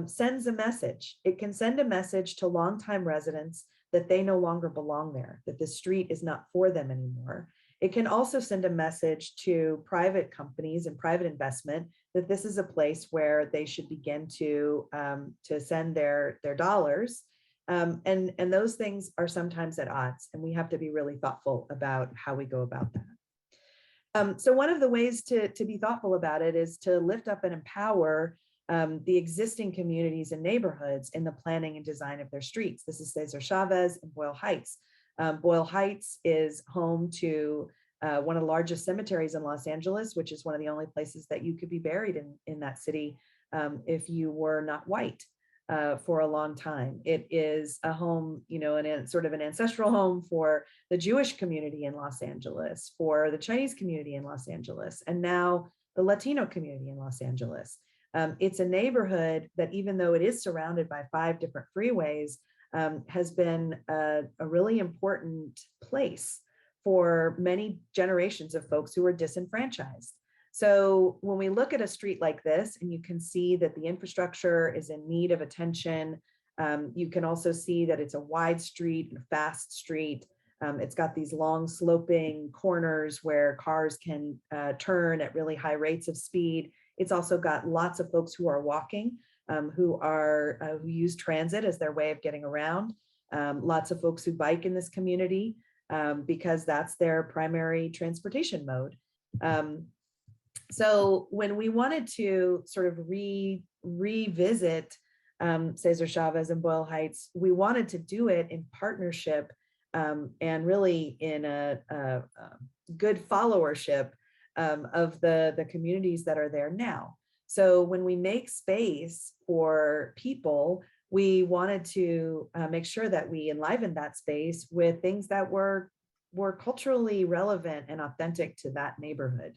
sends a message. It can send a message to longtime residents that they no longer belong there, that the street is not for them anymore. It can also send a message to private companies and private investment that this is a place where they should begin to send their dollars. And those things are sometimes at odds, and we have to be really thoughtful about how we go about that. So one of the ways to be thoughtful about it is to lift up and empower the existing communities and neighborhoods in the planning and design of their streets. This is Cesar Chavez and Boyle Heights. Boyle Heights is home to one of the largest cemeteries in Los Angeles, which is one of the only places that you could be buried in that city if you were not white for a long time. It is a home, sort of an ancestral home for the Jewish community in Los Angeles, for the Chinese community in Los Angeles, and now the Latino community in Los Angeles. It's a neighborhood that, even though it is surrounded by 5 different freeways, has been a really important place for many generations of folks who are disenfranchised. So when we look at a street like this, and you can see that the infrastructure is in need of attention, you can also see that it's a wide street, a fast street. It's got these long sloping corners where cars can turn at really high rates of speed. It's also got lots of folks who are walking, who use transit as their way of getting around. Lots of folks who bike in this community because that's their primary transportation mode. So when we wanted to sort of revisit Cesar Chavez and Boyle Heights, we wanted to do it in partnership and really in a good followership of the communities that are there now. So when we make space for people, we wanted to make sure that we enlivened that space with things that were culturally relevant and authentic to that neighborhood.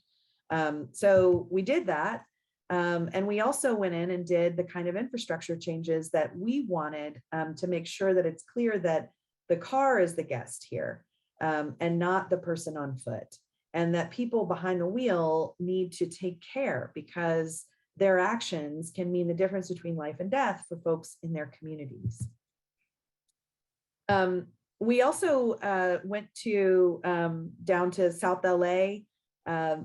So we did that. And we also went in and did the kind of infrastructure changes that we wanted to make sure that it's clear that the car is the guest here and not the person on foot. And that people behind the wheel need to take care because their actions can mean the difference between life and death for folks in their communities. We also went down to South LA.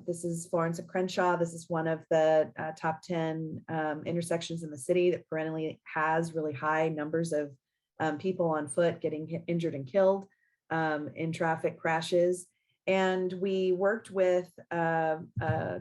This is Florence and Crenshaw. This is one of the top 10 intersections in the city that perennially has really high numbers of people on foot getting injured and killed in traffic crashes. And we worked with a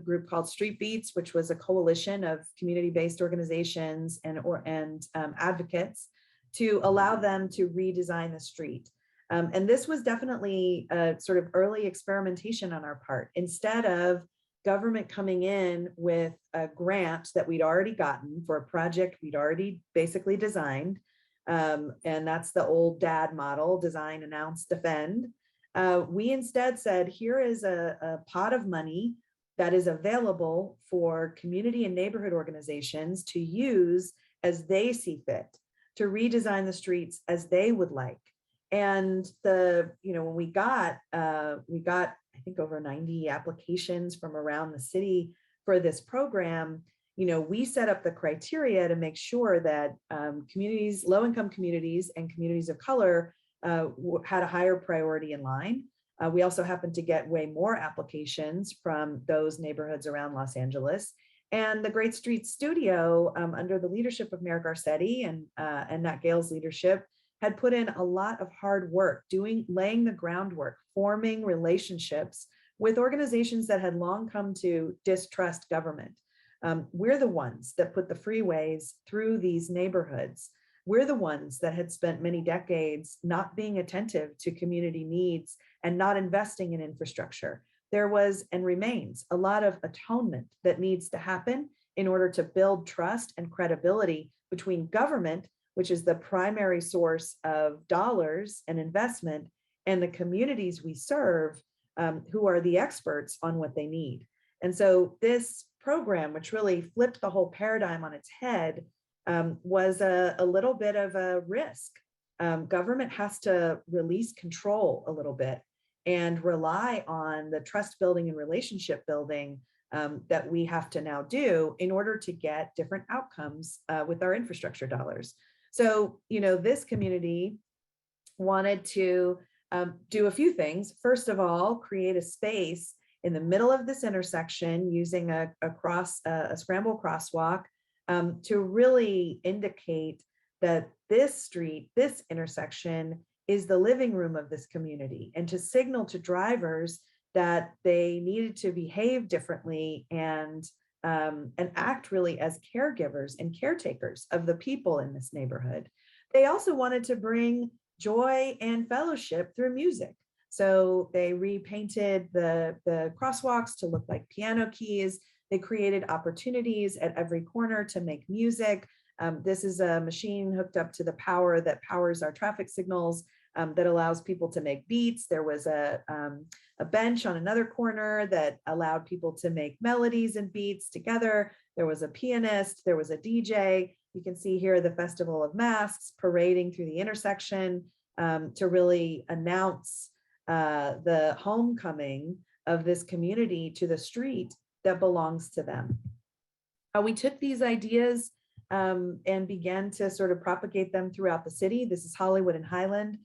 group called Street Beats, which was a coalition of community-based organizations and advocates to allow them to redesign the street. And this was definitely a sort of early experimentation on our part. Instead of government coming in with a grant that we'd already gotten for a project we'd already basically designed, and that's the old DAD model, design, announce, defend. We instead said, here is a pot of money that is available for community and neighborhood organizations to use as they see fit, to redesign the streets as they would like. And when we got, I think over 90 applications from around the city for this program, we set up the criteria to make sure that communities, low-income communities and communities of color had a higher priority in line. We also happened to get way more applications from those neighborhoods around Los Angeles. And the Great Streets Studio, under the leadership of Mayor Garcetti and Nat Gale's leadership, had put in a lot of hard work, laying the groundwork, forming relationships with organizations that had long come to distrust government. We're the ones that put the freeways through these neighborhoods. We're the ones that had spent many decades not being attentive to community needs and not investing in infrastructure. There was and remains a lot of atonement that needs to happen in order to build trust and credibility between government, which is the primary source of dollars and investment, and the communities we serve, who are the experts on what they need. And so this program, which really flipped the whole paradigm on its head, was a little bit of a risk. Government has to release control a little bit and rely on the trust building and relationship building that we have to now do in order to get different outcomes with our infrastructure dollars. So, this community wanted to do a few things. First of all, create a space in the middle of this intersection using a scramble crosswalk to really indicate that this street, this intersection, is the living room of this community, and to signal to drivers that they needed to behave differently and act really as caregivers and caretakers of the people in this neighborhood. They also wanted to bring joy and fellowship through music. So they repainted the crosswalks to look like piano keys. They created opportunities at every corner to make music. This is a machine hooked up to the power that powers our traffic signals that allows people to make beats. There was a bench on another corner that allowed people to make melodies and beats together. There was a pianist, there was a DJ. You can see here the Festival of Masks parading through the intersection to really announce the homecoming of this community to the street that belongs to them. We took these ideas and began to sort of propagate them throughout the city. This is Hollywood and Highland.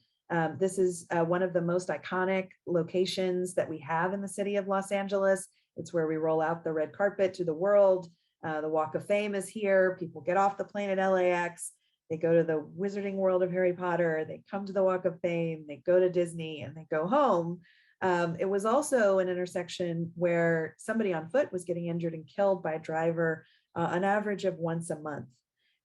This is one of the most iconic locations that we have in the city of Los Angeles. It's where we roll out the red carpet to the world. The Walk of Fame is here. People get off the plane at LAX. They go to the wizarding world of Harry Potter. They come to the Walk of Fame. They go to Disney and they go home. It was also an intersection where somebody on foot was getting injured and killed by a driver an average of once a month.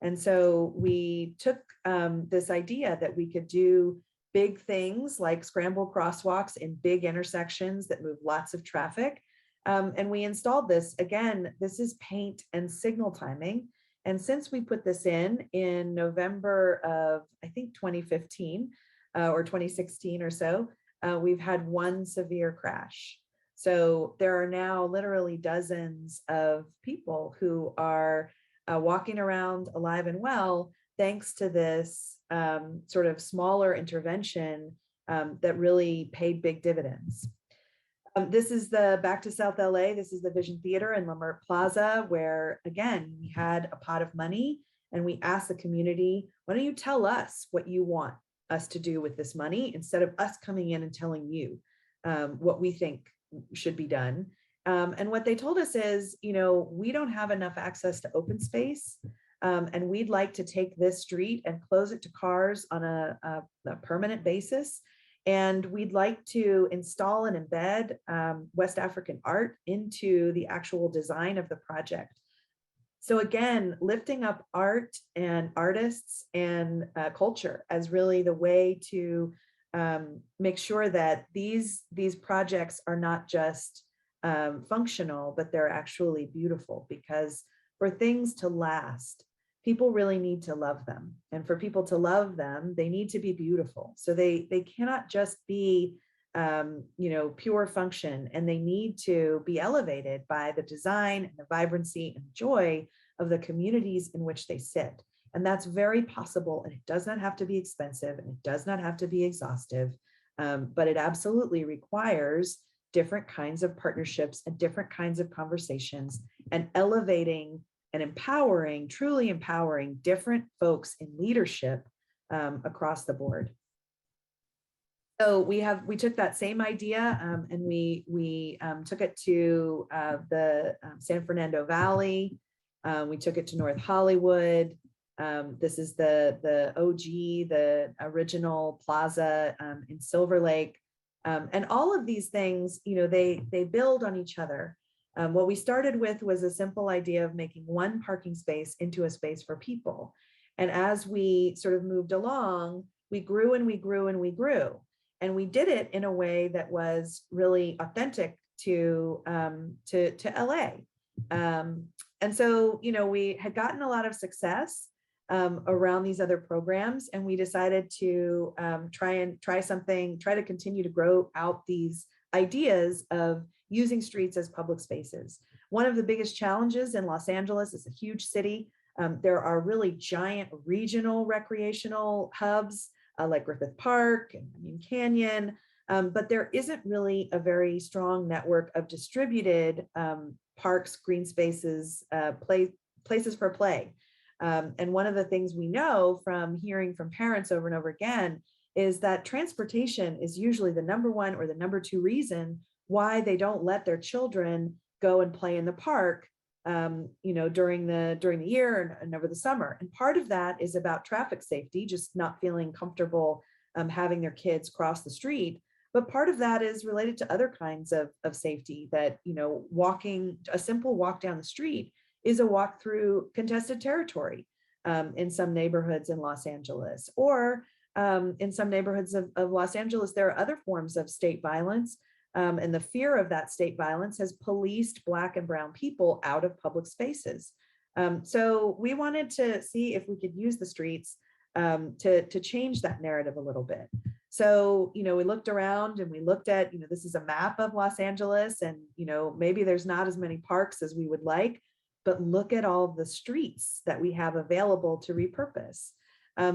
And so we took this idea that we could do big things like scramble crosswalks in big intersections that move lots of traffic. And we installed this. Again, this is paint and signal timing. And since we put this in November of, I think, 2015 or 2016 or so, we've had one severe crash. So there are now literally dozens of people who are walking around alive and well, thanks to this sort of smaller intervention that really paid big dividends. This is the Back to South LA. This is the Vision Theater in Lamert Plaza, where, again, we had a pot of money and we asked the community, why don't you tell us what you want us to do with this money instead of us coming in and telling you what we think should be done. And what they told us is, we don't have enough access to open space. And we'd like to take this street and close it to cars on a permanent basis. And we'd like to install and embed West African art into the actual design of the project. So again, lifting up art and artists and culture as really the way to make sure that these projects are not just functional, but they're actually beautiful, because for things to last, people really need to love them. And for people to love them, they need to be beautiful. So they cannot just be, pure function, and they need to be elevated by the design and the vibrancy and joy of the communities in which they sit. And that's very possible. And it does not have to be expensive, and it does not have to be exhaustive, but it absolutely requires different kinds of partnerships and different kinds of conversations, and elevating and empowering, truly empowering different folks in leadership across the board. So we took that same idea and we took it to the San Fernando Valley. We took it to North Hollywood. This is the OG, the original plaza in Silver Lake. And all of these things, they build on each other. What we started with was a simple idea of making one parking space into a space for people. And as we sort of moved along, we grew and we grew and we grew. And we did it in a way that was really authentic to LA. And so, we had gotten a lot of success around these other programs, and we decided to try to continue to grow out these ideas of using streets as public spaces. One of the biggest challenges in Los Angeles is a huge city. There are really giant regional recreational hubs like Griffith Park and Union Canyon, but there isn't really a very strong network of distributed parks, green spaces, places for play. And one of the things we know from hearing from parents over and over again is that transportation is usually the number one or the number two reason why they don't let their children go and play in the park, during the year and over the summer. And part of that is about traffic safety, just not feeling comfortable having their kids cross the street. But part of that is related to other kinds of safety that, walking, a simple walk down the street is a walk through contested territory in some neighborhoods in Los Angeles, or in some neighborhoods of Los Angeles, there are other forms of state violence. And the fear of that state violence has policed Black and brown people out of public spaces. So we wanted to see if we could use the streets to change that narrative a little bit. So, we looked around and we looked at, this is a map of Los Angeles, and, maybe there's not as many parks as we would like, but look at all the streets that we have available to repurpose.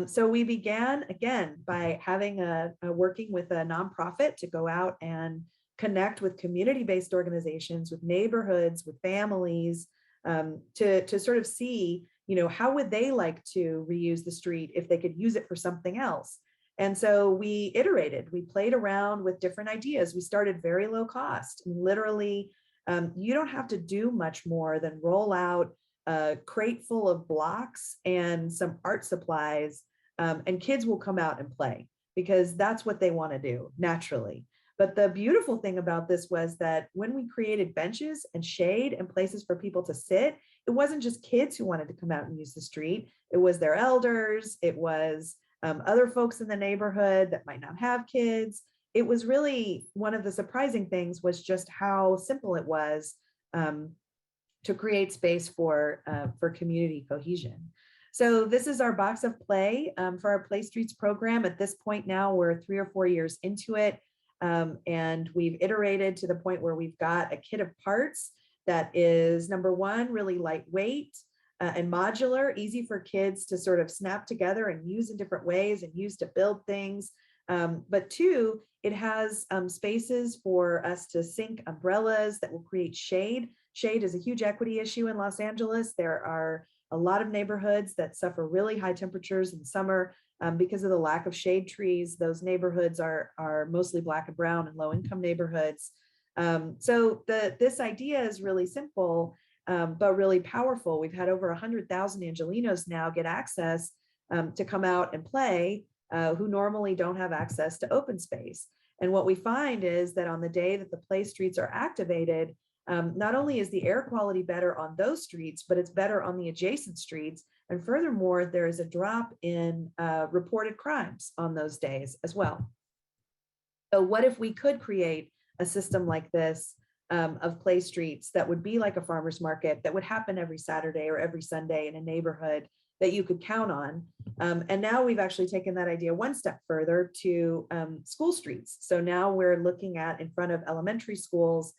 So we began again by having working with a nonprofit to go out and connect with community-based organizations, with neighborhoods, with families, to sort of see, how would they like to reuse the street if they could use it for something else? And so we iterated, we played around with different ideas. We started very low cost. Literally, you don't have to do much more than roll out a crate full of blocks and some art supplies, and kids will come out and play because that's what they want to do naturally. But the beautiful thing about this was that when we created benches and shade and places for people to sit, it wasn't just kids who wanted to come out and use the street. It was their elders. It was other folks in the neighborhood that might not have kids. It was really one of the surprising things was just how simple it was to create space for community cohesion. So this is our box of play for our Play Streets program. At this point now, we're 3 or 4 years into it. And we've iterated to the point where we've got a kit of parts that is, number one, really lightweight and modular, easy for kids to sort of snap together and use in different ways and use to build things. But two, it has spaces for us to sink umbrellas that will create shade. Shade is a huge equity issue in Los Angeles. There are a lot of neighborhoods that suffer really high temperatures in summer because of the lack of shade trees. Those neighborhoods are mostly Black and brown and low income neighborhoods. So this idea is really simple, but really powerful. We've had over 100,000 Angelenos now get access to come out and play who normally don't have access to open space. And what we find is that on the day that the play streets are activated, not only is the air quality better on those streets, but it's better on the adjacent streets. And furthermore, there is a drop in reported crimes on those days as well. So what if we could create a system like this of play streets that would be like a farmer's market that would happen every Saturday or every Sunday in a neighborhood that you could count on? And now we've actually taken that idea one step further to school streets. So now we're looking at in front of elementary schools,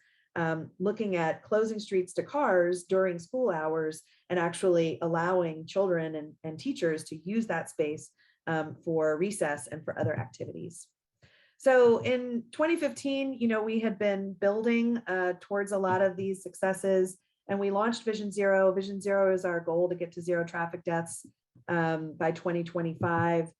looking at closing streets to cars during school hours and actually allowing children and teachers to use that space for recess and for other activities. So in 2015, we had been building towards a lot of these successes, and we launched Vision Zero. Vision Zero is our goal to get to zero traffic deaths by 2025.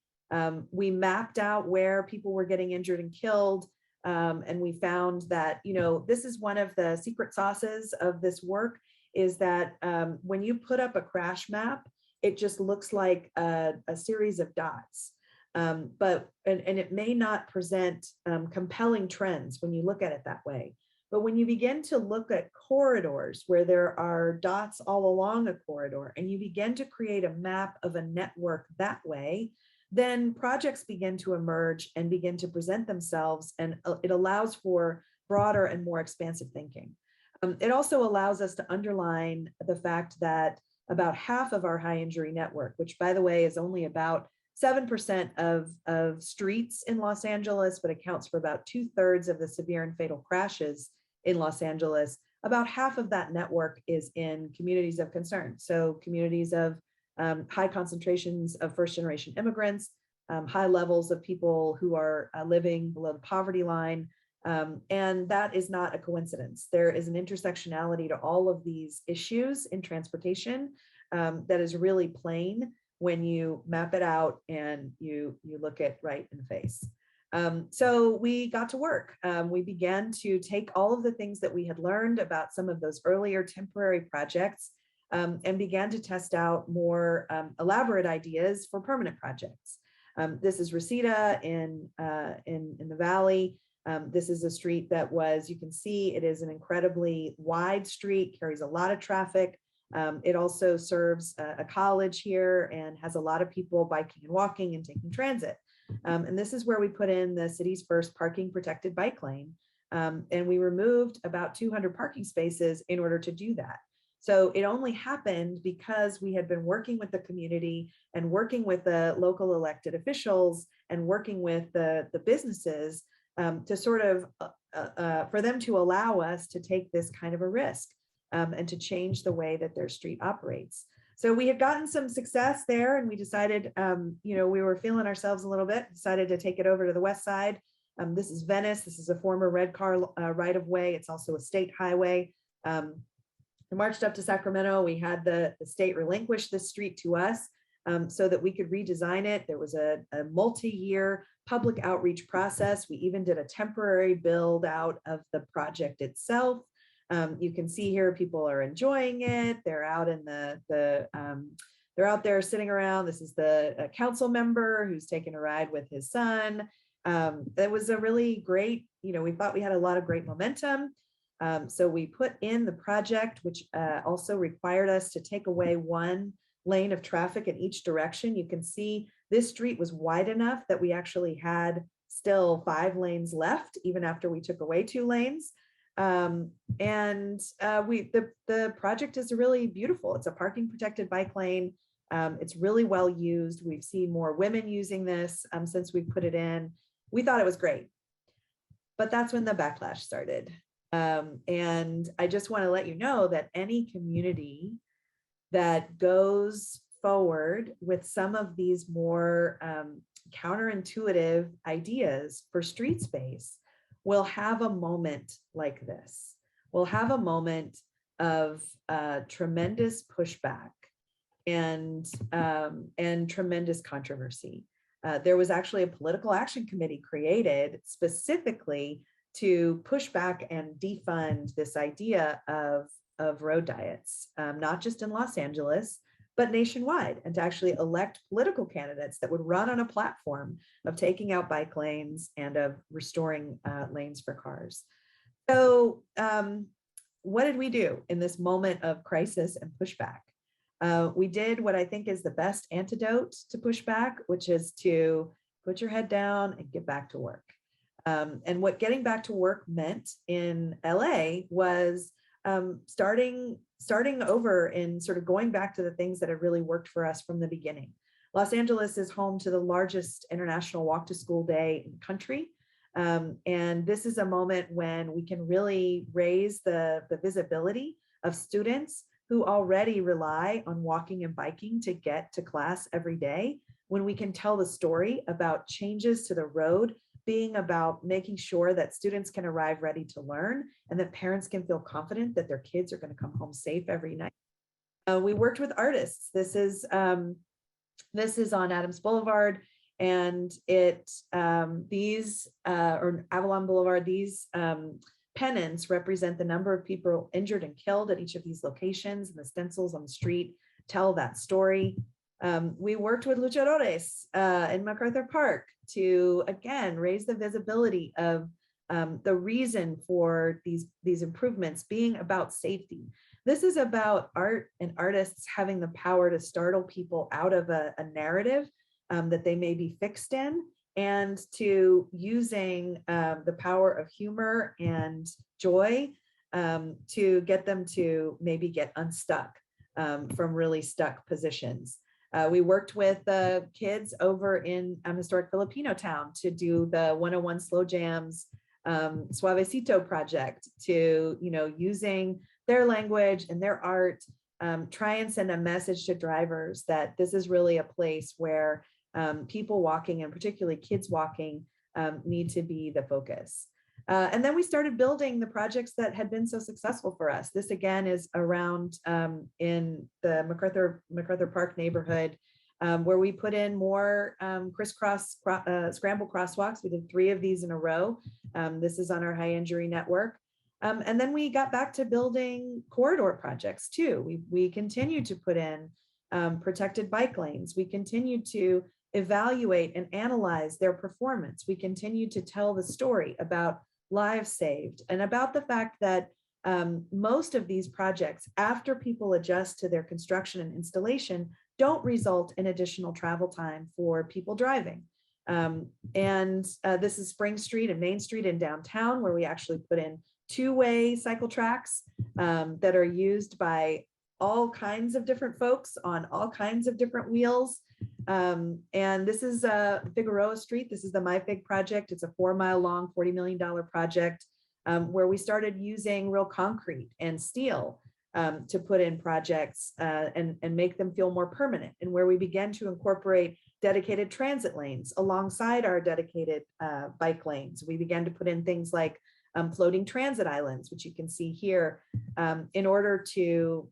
We mapped out where people were getting injured and killed. And we found that, this is one of the secret sauces of this work is that when you put up a crash map, it just looks like a series of dots. But it may not present compelling trends when you look at it that way. But when you begin to look at corridors where there are dots all along a corridor, and you begin to create a map of a network that way, then projects begin to emerge and begin to present themselves, and it allows for broader and more expansive thinking. It also allows us to underline the fact that about half of our high injury network, which by the way is only about 7% of streets in Los Angeles, but accounts for about 2/3 of the severe and fatal crashes in Los Angeles, about half of that network is in communities of concern. So communities of high concentrations of first-generation immigrants, high levels of people who are living below the poverty line. And that is not a coincidence. There is an intersectionality to all of these issues in transportation that is really plain when you map it out and you look it right in the face. So we got to work. We began to take all of the things that we had learned about some of those earlier temporary projects and began to test out more elaborate ideas for permanent projects. This is Reseda in the Valley. This is a street that was, you can see, it is an incredibly wide street, carries a lot of traffic. It also serves a college here and has a lot of people biking and walking and taking transit. And this is where we put in the city's first parking protected bike lane. And we removed about 200 parking spaces in order to do that. So it only happened because we had been working with the community and working with the local elected officials and working with the businesses to sort of, for them to allow us to take this kind of a risk and to change the way that their street operates. So we had gotten some success there, and we decided, we were feeling ourselves a little bit, decided to take it over to the west side. This is Venice. This is a former red car right of way. It's also a state highway. We marched up to Sacramento. We had the state relinquish this street to us so that we could redesign it. There was a multi-year public outreach process. We even did a temporary build out of the project itself. You can see here, people are enjoying it. They're out in they're out there sitting around. This is the council member who's taking a ride with his son. That was a really great, we thought we had a lot of great momentum. So we put in the project, which also required us to take away one lane of traffic in each direction. You can see this street was wide enough that we actually had still 5 lanes left, even after we took away 2 lanes. The project is really beautiful. It's a parking protected bike lane. It's really well used. We've seen more women using this since we put it in. We thought it was great, but that's when the backlash started. And I just want to let you know that any community that goes forward with some of these more counterintuitive ideas for street space will have a moment like this. We'll have a moment of tremendous pushback and tremendous controversy. There was actually a political action committee created specifically to push back and defund this idea of road diets, not just in Los Angeles, but nationwide, and to actually elect political candidates that would run on a platform of taking out bike lanes and of restoring lanes for cars. So what did we do in this moment of crisis and pushback? We did what I think is the best antidote to pushback, which is to put your head down and get back to work. And what getting back to work meant in LA was starting over and sort of going back to the things that have really worked for us from the beginning. Los Angeles is home to the largest international walk to school day in the country. And this is a moment when we can really raise the visibility of students who already rely on walking and biking to get to class every day, when we can tell the story about changes to the road being about making sure that students can arrive ready to learn and that parents can feel confident that their kids are going to come home safe every night. We worked with artists. This is on Adams Boulevard, and or Avalon Boulevard, these pennants represent the number of people injured and killed at each of these locations, and the stencils on the street tell that story. We worked with luchadores in MacArthur Park to, again, raise the visibility of the reason for these improvements being about safety. This is about art and artists having the power to startle people out of a narrative that they may be fixed in, and to using the power of humor and joy to get them to maybe get unstuck from really stuck positions. We worked with kids over in historic Filipino town to do the 101 Slow Jams Suavecito project, to, using their language and their art, try and send a message to drivers that this is really a place where people walking, and particularly kids walking, need to be the focus. And then we started building the projects that had been so successful for us. This again is around in the MacArthur Park neighborhood, where we put in more crisscross scramble crosswalks. We did 3 of these in a row. This is on our high injury network. And then we got back to building corridor projects too. We continued to put in protected bike lanes. We continued to evaluate and analyze their performance. We continue to tell the story about lives saved and about the fact that most of these projects, after people adjust to their construction and installation, don't result in additional travel time for people driving. This is Spring Street and Main Street in downtown, where we actually put in two-way cycle tracks that are used by all kinds of different folks on all kinds of different wheels. And this is Figueroa Street. This is the MyFig project. It's a 4-mile long, $40 million project where we started using real concrete and steel to put in projects and make them feel more permanent, and where we began to incorporate dedicated transit lanes alongside our dedicated bike lanes. We began to put in things like floating transit islands, which you can see here, in order to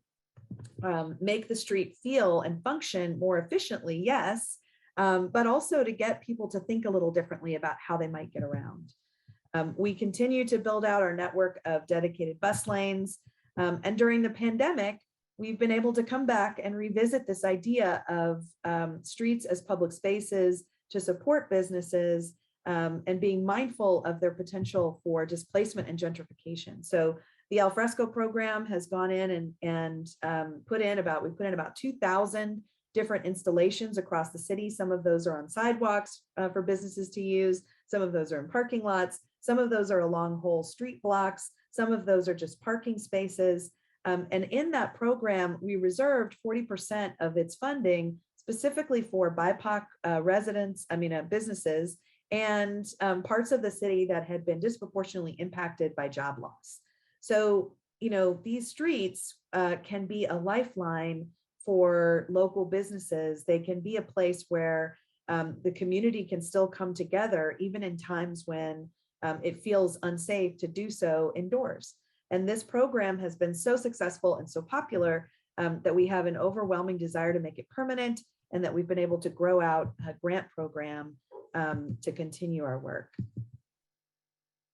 make the street feel and function more efficiently, yes, but also to get people to think a little differently about how they might get around. We continue to build out our network of dedicated bus lanes. And during the pandemic, we've been able to come back and revisit this idea of streets as public spaces to support businesses and being mindful of their potential for displacement and gentrification. So the Alfresco program has gone in and we put in about 2,000 different installations across the city. Some of those are on sidewalks for businesses to use. Some of those are in parking lots. Some of those are along whole street blocks. Some of those are just parking spaces. And in that program, we reserved 40% of its funding specifically for BIPOC businesses and parts of the city that had been disproportionately impacted by job loss. So, these streets can be a lifeline for local businesses. They can be a place where the community can still come together, even in times when it feels unsafe to do so indoors. And this program has been so successful and so popular that we have an overwhelming desire to make it permanent, and that we've been able to grow out a grant program to continue our work.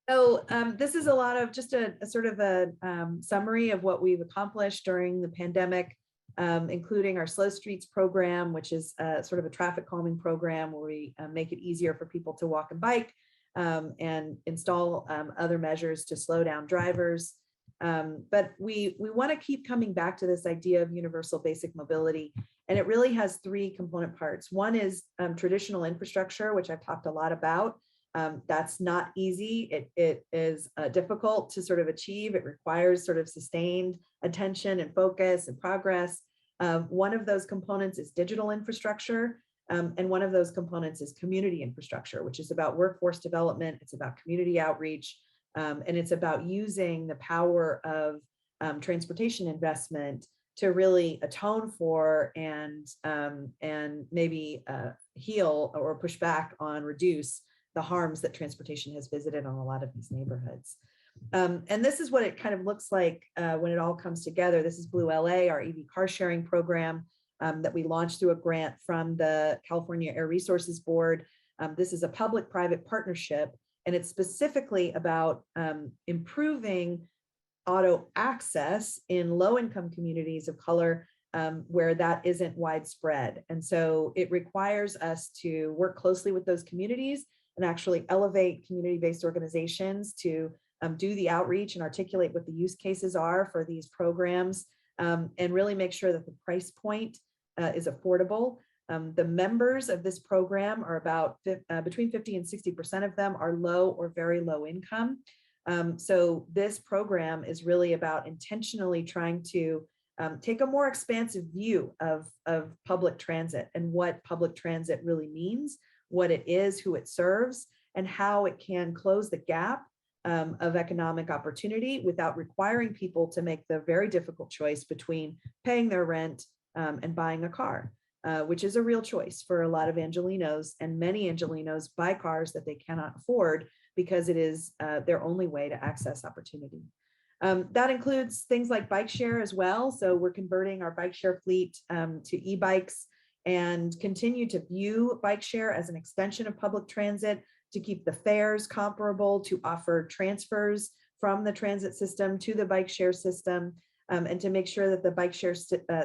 So this is a lot of just a sort of a summary of what we've accomplished during the pandemic, including our Slow Streets program, which is sort of a traffic calming program where we make it easier for people to walk and bike and install other measures to slow down drivers. But we want to keep coming back to this idea of universal basic mobility. And it really has three component parts. One is traditional infrastructure, which I've talked a lot about. That's not easy. It is difficult to sort of achieve. It requires sort of sustained attention and focus and progress. One of those components is digital infrastructure. And one of those components is community infrastructure, which is about workforce development. It's about community outreach. And it's about using the power of transportation investment to really atone for and maybe heal or push back on, reduce the harms that transportation has visited on a lot of these neighborhoods. And this is what it kind of looks like when it all comes together. This is Blue LA, our EV car sharing program that we launched through a grant from the California Air Resources Board. This is a public-private partnership, and it's specifically about improving auto access in low-income communities of color where that isn't widespread. And so it requires us to work closely with those communities and actually elevate community-based organizations to do the outreach and articulate what the use cases are for these programs, and really make sure that the price point is affordable. The members of this program are about between 50 and 60% of them are low or very low income. So this program is really about intentionally trying to take a more expansive view of public transit and what public transit really means, what it is, who it serves, and how it can close the gap of economic opportunity without requiring people to make the very difficult choice between paying their rent and buying a car, which is a real choice for a lot of Angelenos, and many Angelenos buy cars that they cannot afford because it is their only way to access opportunity. That includes things like bike share as well. So we're converting our bike share fleet to e-bikes and continue to view bike share as an extension of public transit to keep the fares comparable, to offer transfers from the transit system to the bike share system, and to make sure that the bike share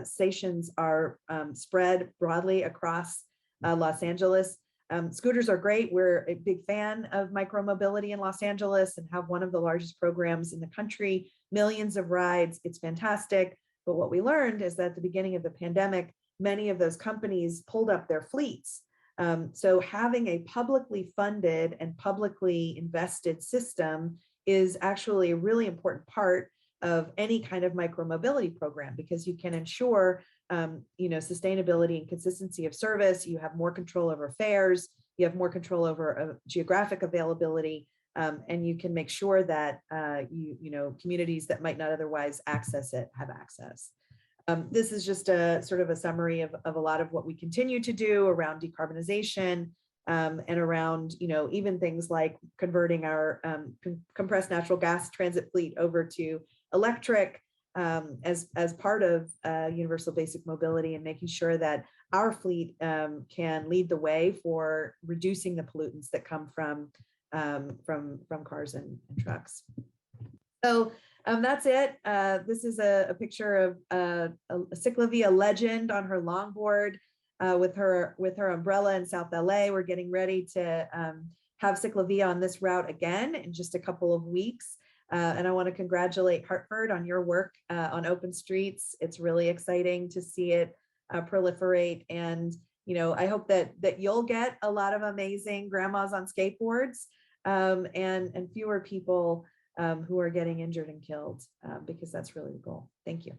stations are spread broadly across Los Angeles. Scooters are great. We're a big fan of micromobility in Los Angeles and have one of the largest programs in the country, millions of rides. It's fantastic. But what we learned is that at the beginning of the pandemic, many of those companies pulled up their fleets. So having a publicly funded and publicly invested system is actually a really important part of any kind of micromobility program, because you can ensure sustainability and consistency of service. You have more control over fares, you have more control over geographic availability, and you can make sure that communities that might not otherwise access it have access. This is just a sort of a summary of a lot of what we continue to do around decarbonization, and around even things like converting our compressed natural gas transit fleet over to electric, as part of universal basic mobility, and making sure that our fleet can lead the way for reducing the pollutants that come from cars and trucks. So that's it. This is a picture of a Ciclavia legend on her longboard with her umbrella in South LA. We're getting ready to have Ciclavia on this route again in just a couple of weeks. And I want to congratulate Hartford on your work on open streets. It's really exciting to see it proliferate. And I hope that you'll get a lot of amazing grandmas on skateboards, and fewer people who are getting injured and killed, because that's really the goal. Thank you.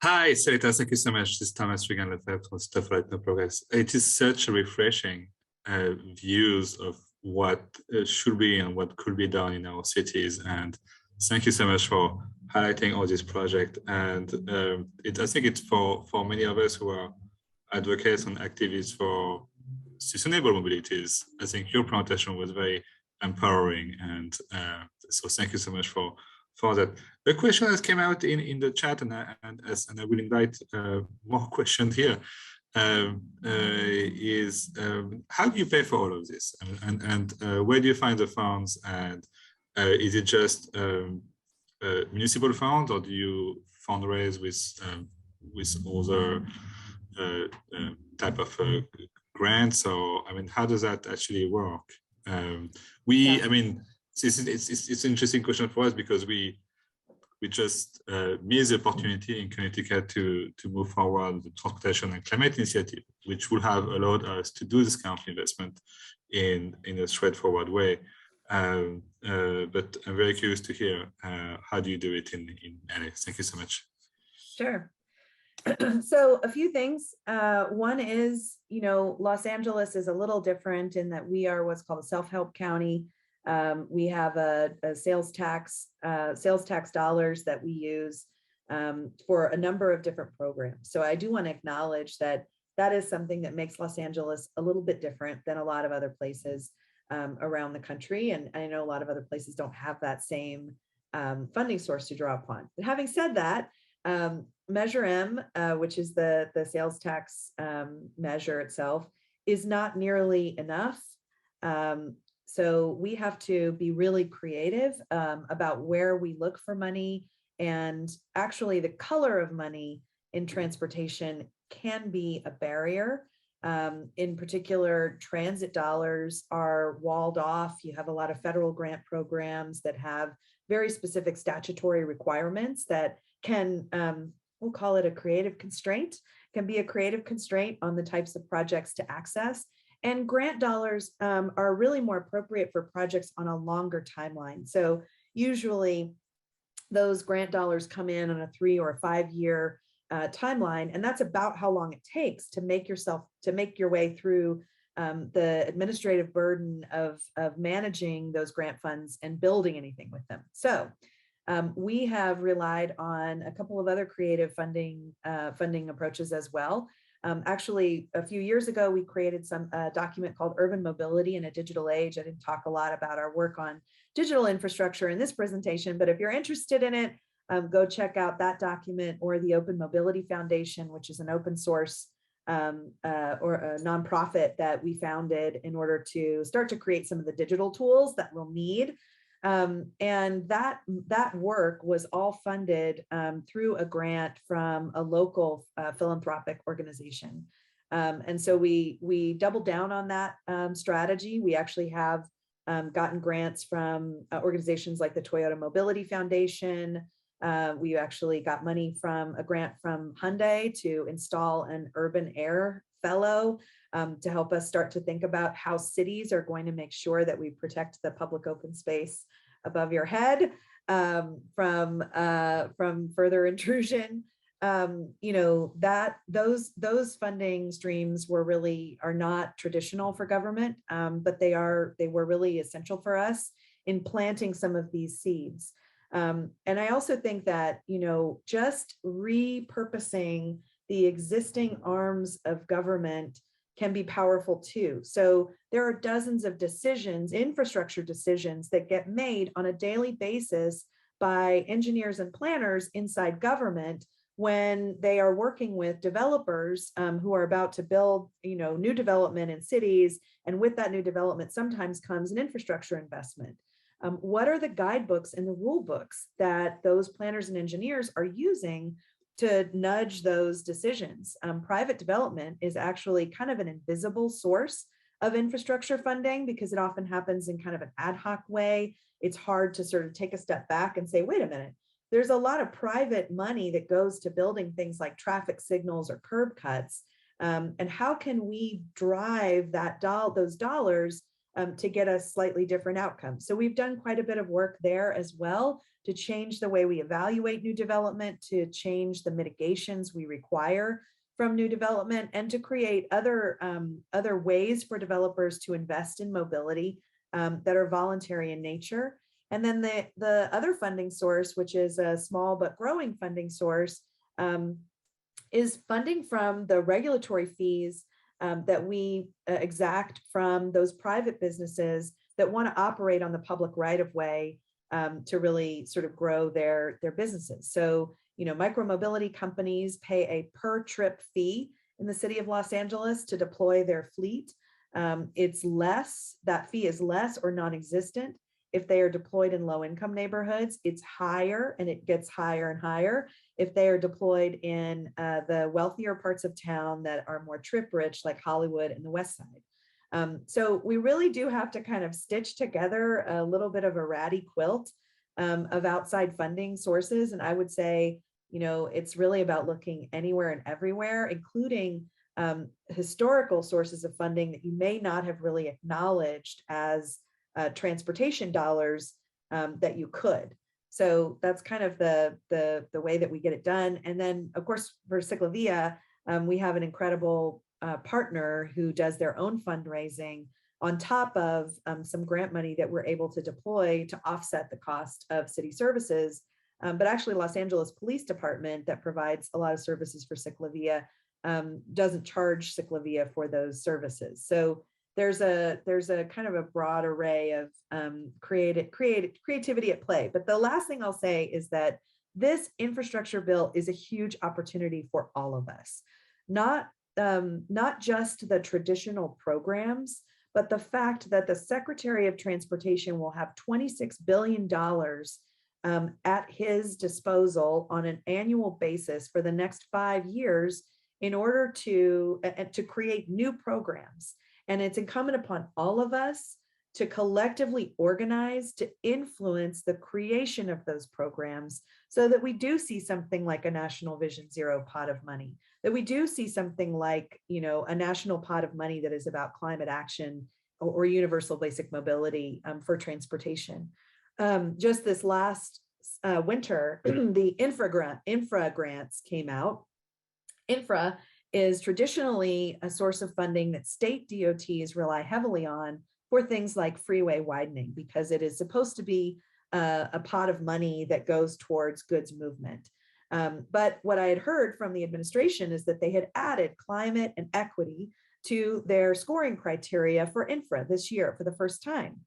Hi, Seleta. Thank you so much. This is Thomas Regan Lefebvre from Stuff Like No Progress. It is such a refreshing views of what should be and what could be done in our cities. And thank you so much for highlighting all this project. And I think it's for many of us who are advocates and activists for sustainable mobilities. I think your presentation was very empowering. And so thank you so much for that. The question that came out in the chat, and I will invite more questions here, is how do you pay for all of this, and where do you find the funds, and is it just municipal funds, or do you fundraise with other type of grants? Or how does that actually work? It's an interesting question for us, because we just missed the opportunity in Connecticut to move forward the transportation and climate initiative, which would have allowed us to do this kind of investment in a straightforward way. But I'm very curious to hear how do you do it in LA? Thank you so much. Sure. So a few things. One is, Los Angeles is a little different in that we are what's called a self-help county. We have a sales tax dollars that we use for a number of different programs. So I do want to acknowledge that is something that makes Los Angeles a little bit different than a lot of other places around the country. And I know a lot of other places don't have that same funding source to draw upon. But having said that, Measure M, which is the sales tax measure itself, is not nearly enough. So we have to be really creative about where we look for money, and actually the color of money in transportation can be a barrier. In particular, transit dollars are walled off. You have a lot of federal grant programs that have very specific statutory requirements that can, we'll call it a creative constraint, can be a creative constraint on the types of projects to access. And grant dollars are really more appropriate for projects on a longer timeline. So usually those grant dollars come in on a 3 or 5 year timeline, and that's about how long it takes to make your way through the administrative burden of managing those grant funds and building anything with them. So we have relied on a couple of other creative funding approaches as well. Actually, a few years ago, we created a document called Urban Mobility in a Digital Age. I didn't talk a lot about our work on digital infrastructure in this presentation, but if you're interested in it, go check out that document, or the Open Mobility Foundation, which is an open source or a nonprofit that we founded in order to start to create some of the digital tools that we'll need And that work was all funded through a grant from a local philanthropic organization. And so we doubled down on that strategy. We actually have gotten grants from organizations like the Toyota Mobility Foundation. We actually got money from a grant from Hyundai to install an urban air fellow to help us start to think about how cities are going to make sure that we protect the public open space above your head from further intrusion. Those funding streams are not traditional for government, but they were really essential for us in planting some of these seeds. And I also think that, just repurposing the existing arms of government can be powerful too. So there are dozens of decisions, infrastructure decisions, that get made on a daily basis by engineers and planners inside government when they are working with developers who are about to build, new development in cities. And with that new development sometimes comes an infrastructure investment. What are the guidebooks and the rule books that those planners and engineers are using to nudge those decisions? Private development is actually kind of an invisible source of infrastructure funding because it often happens in kind of an ad hoc way. It's hard to sort of take a step back and say, wait a minute, there's a lot of private money that goes to building things like traffic signals or curb cuts. And how can we drive those dollars to get us slightly different outcomes? So we've done quite a bit of work there as well to change the way we evaluate new development, to change the mitigations we require from new development, and to create other ways for developers to invest in mobility that are voluntary in nature. And then the other funding source, which is a small but growing funding source, is funding from the regulatory fees that we exact from those private businesses that want to operate on the public right of way to really sort of grow their businesses. So, micromobility companies pay a per trip fee in the city of Los Angeles to deploy their fleet. That fee is less or non-existent if they are deployed in low income neighborhoods. It's higher, and it gets higher and higher if they are deployed in the wealthier parts of town that are more trip rich, like Hollywood and the West Side. So we really do have to kind of stitch together a little bit of a ratty quilt of outside funding sources. And I would say, it's really about looking anywhere and everywhere, including historical sources of funding that you may not have really acknowledged as transportation dollars that you could. So that's kind of the way that we get it done. And then, of course, for Ciclavia, we have an incredible partner who does their own fundraising on top of some grant money that we're able to deploy to offset the cost of city services. But actually, Los Angeles Police Department, that provides a lot of services for Ciclavia, doesn't charge Ciclavia for those services. So there's a kind of a broad array of creativity at play. But the last thing I'll say is that this infrastructure bill is a huge opportunity for all of us, not just the traditional programs, but the fact that the Secretary of Transportation will have $26 billion at his disposal on an annual basis for the next 5 years in order to create new programs. And it's incumbent upon all of us to collectively organize to influence the creation of those programs so that we do see something like a National Vision Zero pot of money, that we do see something like, a national pot of money that is about climate action or universal basic mobility for transportation. Just this last winter, the infra grants came out. Infra is traditionally a source of funding that state DOTs rely heavily on for things like freeway widening, because it is supposed to be a pot of money that goes towards goods movement. But what I had heard from the administration is that they had added climate and equity to their scoring criteria for infra this year for the first time.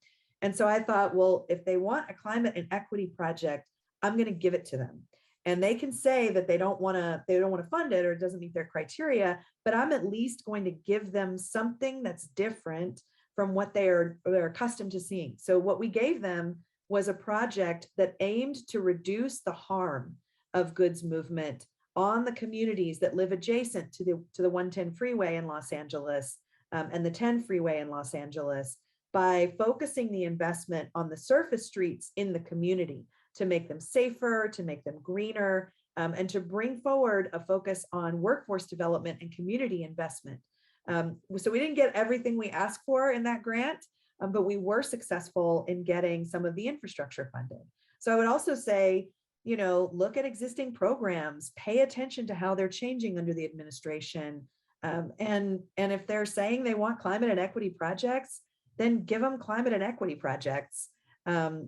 And so I thought, well, if they want a climate and equity project, I'm going to give it to them. And they can say that they don't want to fund it or it doesn't meet their criteria, but I'm at least going to give them something that's different from what they're accustomed to seeing. So what we gave them was a project that aimed to reduce the harm of goods movement on the communities that live adjacent to the 110 freeway in Los Angeles and the 10 freeway in Los Angeles by focusing the investment on the surface streets in the community to make them safer, to make them greener, and to bring forward a focus on workforce development and community investment. So we didn't get everything we asked for in that grant, but we were successful in getting some of the infrastructure funded. So I would also say, look at existing programs, pay attention to how they're changing under the administration. And if they're saying they want climate and equity projects, then give them climate and equity projects,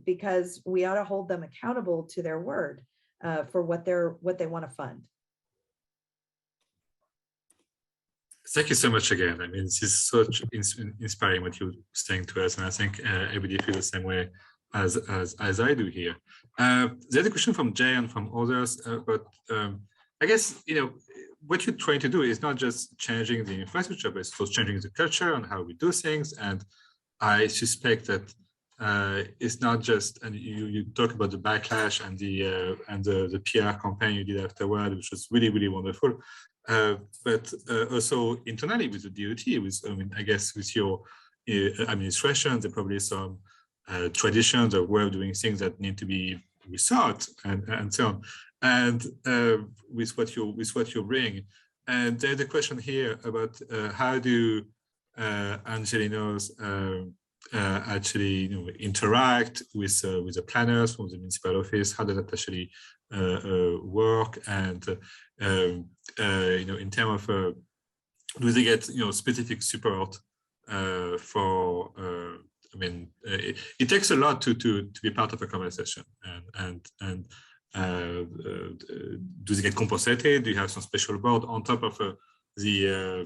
because we ought to hold them accountable to their word for what they want to fund. Thank you so much again. I mean, this is such inspiring what you're saying to us, and I think everybody feels the same way as I do here. There's a question from Jay and from others, but I guess what you're trying to do is not just changing the infrastructure, but it's also changing the culture and how we do things. And I suspect that it's not just, and you talk about the backlash and the PR campaign you did afterward, which was really, really wonderful. But also internally with the DOT, I guess with your administration, there are probably some traditions or way of doing things that need to be rethought and so on. And with what you bring, and there's a question here about how do Angelinos actually interact with the planners from the municipal office? How does that actually work? And in terms of do they get specific support for? It takes a lot to be part of a conversation, and do they get compensated? Do you have some special board on top of the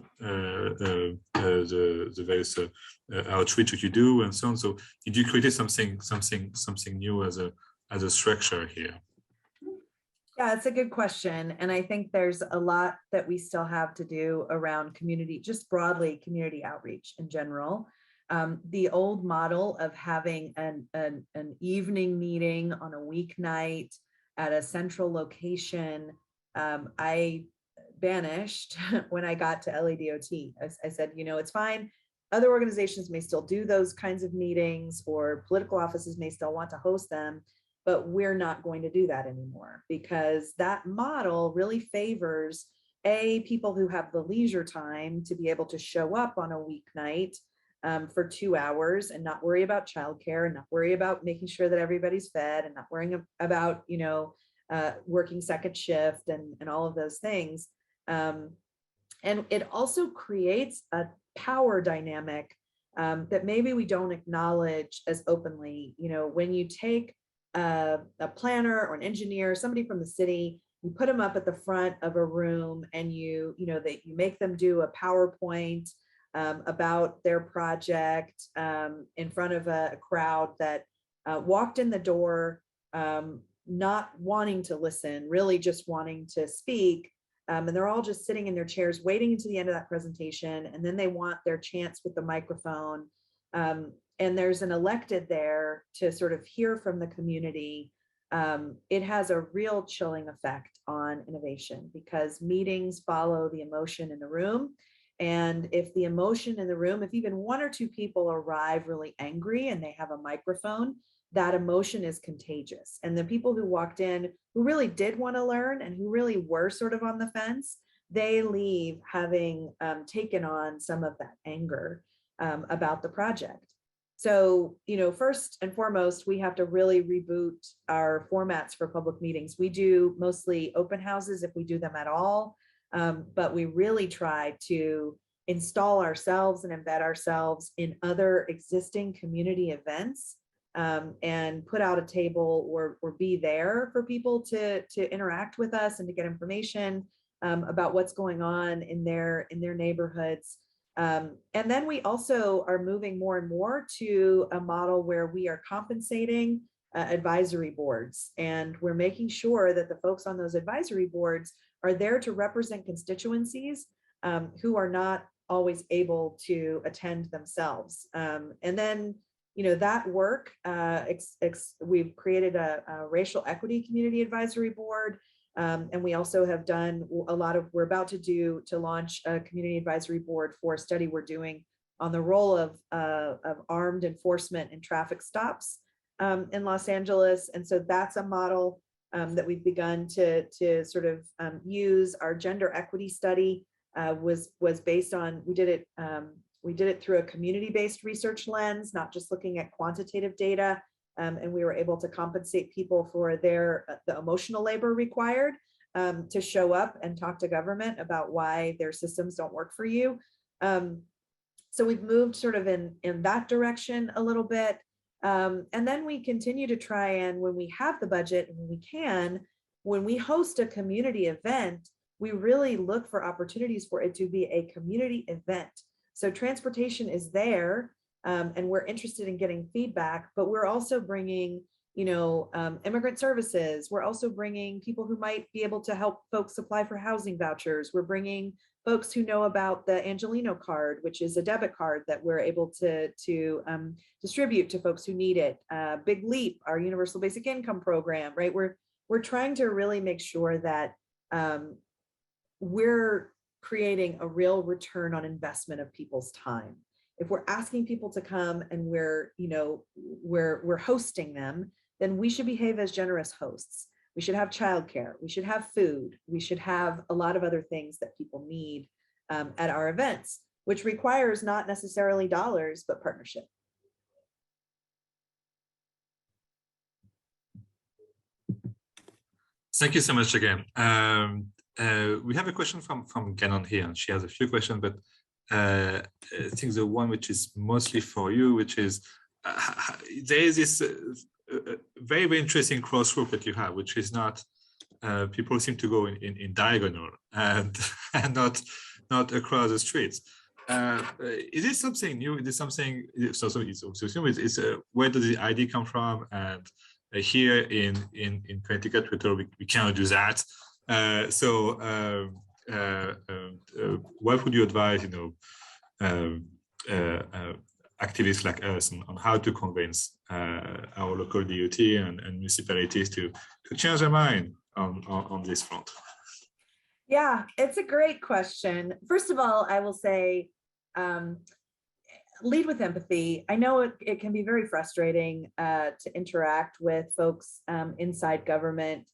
various outreach that you do and so on? So did you create something new as a structure here? Yeah, it's a good question. And I think there's a lot that we still have to do around community, just broadly community outreach in general. The old model of having an evening meeting on a weeknight at a central location, I banished when I got to LADOT. I said, it's fine. Other organizations may still do those kinds of meetings, or political offices may still want to host them, but we're not going to do that anymore, because that model really favors people who have the leisure time to be able to show up on a weeknight for 2 hours and not worry about childcare and not worry about making sure that everybody's fed and not worrying about, working second shift and all of those things. And it also creates a power dynamic that maybe we don't acknowledge as openly. When you take a planner or an engineer, somebody from the city, you put them up at the front of a room and you make them do a PowerPoint about their project in front of a crowd that walked in the door not wanting to listen, really just wanting to speak. And they're all just sitting in their chairs waiting until the end of that presentation. And then they want their chance with the microphone. And there's an elected there to sort of hear from the community. It has a real chilling effect on innovation, because meetings follow the emotion in the room. And if the emotion in the room, if even one or two people arrive really angry and they have a microphone, that emotion is contagious. And the people who walked in, who really did want to learn and who really were sort of on the fence, they leave having taken on some of that anger about the project. So, first and foremost, we have to really reboot our formats for public meetings. We do mostly open houses if we do them at all. But we really try to install ourselves and embed ourselves in other existing community events and put out a table or be there for people to interact with us and to get information about what's going on in their neighborhoods. And then we also are moving more and more to a model where we are compensating advisory boards, and we're making sure that the folks on those advisory boards are there to represent constituencies who are not always able to attend themselves. And then that work, we've created a racial equity community advisory board. And we also have done we're about to launch a community advisory board for a study we're doing on the role of armed enforcement in traffic stops in Los Angeles. And so that's a model that we've begun to sort of use. Our gender equity study was based on, we did it through a community-based research lens, not just looking at quantitative data. And we were able to compensate people for the emotional labor required to show up and talk to government about why their systems don't work for you. So we've moved sort of in that direction a little bit. And then we continue to try, and when we have the budget and when we host a community event, we really look for opportunities for it to be a community event. So transportation is there, and we're interested in getting feedback, but we're also bringing, immigrant services. We're also bringing people who might be able to help folks apply for housing vouchers. We're bringing folks who know about the Angelino card, which is a debit card that we're able to distribute to folks who need it. Big Leap, our universal basic income program, right? We're trying to really make sure that we're creating a real return on investment of people's time. If we're asking people to come and we're hosting them, then we should behave as generous hosts. We should have childcare. We should have food. We should have a lot of other things that people need at our events, which requires not necessarily dollars, but partnership. Thank you so much again. We have a question from Gannon here, and she has a few questions, but I think the one which is mostly for you, which is there is this very, very interesting crossroad that you have, which is not people seem to go in diagonal and not across the streets. Is this something new? Is this something? So it's where does the idea come from? And here in Connecticut, we cannot do that. What would you advise, activists like us on how to convince our local DOT and municipalities to change their mind on this front? Yeah, it's a great question. First of all, I will say, lead with empathy. I know it can be very frustrating to interact with folks inside government.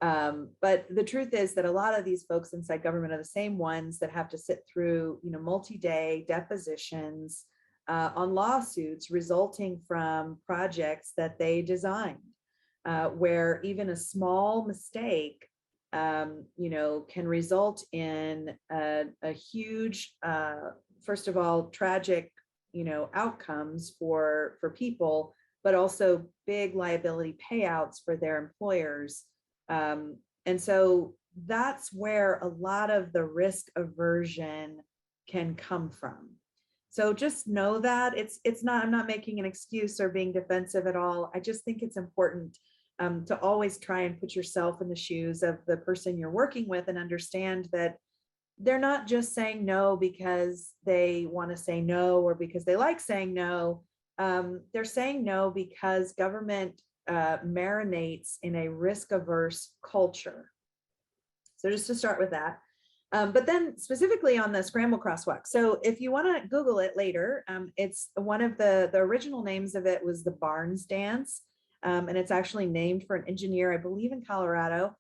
But the truth is that a lot of these folks inside government are the same ones that have to sit through, multi-day depositions on lawsuits resulting from projects that they designed, where even a small mistake, can result in a huge, first of all, tragic, outcomes for people, but also big liability payouts for their employers. And so that's where a lot of the risk aversion can come from. So just know that it's not, I'm not making an excuse or being defensive at all. I just think it's important to always try and put yourself in the shoes of the person you're working with and understand that they're not just saying no because they want to say no or because they like saying no. They're saying no because government marinates in a risk-averse culture. So just to start with that. But then specifically on the scramble crosswalk. So if you want to Google it later, it's one of the original names of it was the Barnes Dance. And it's actually named for an engineer, I believe in Colorado,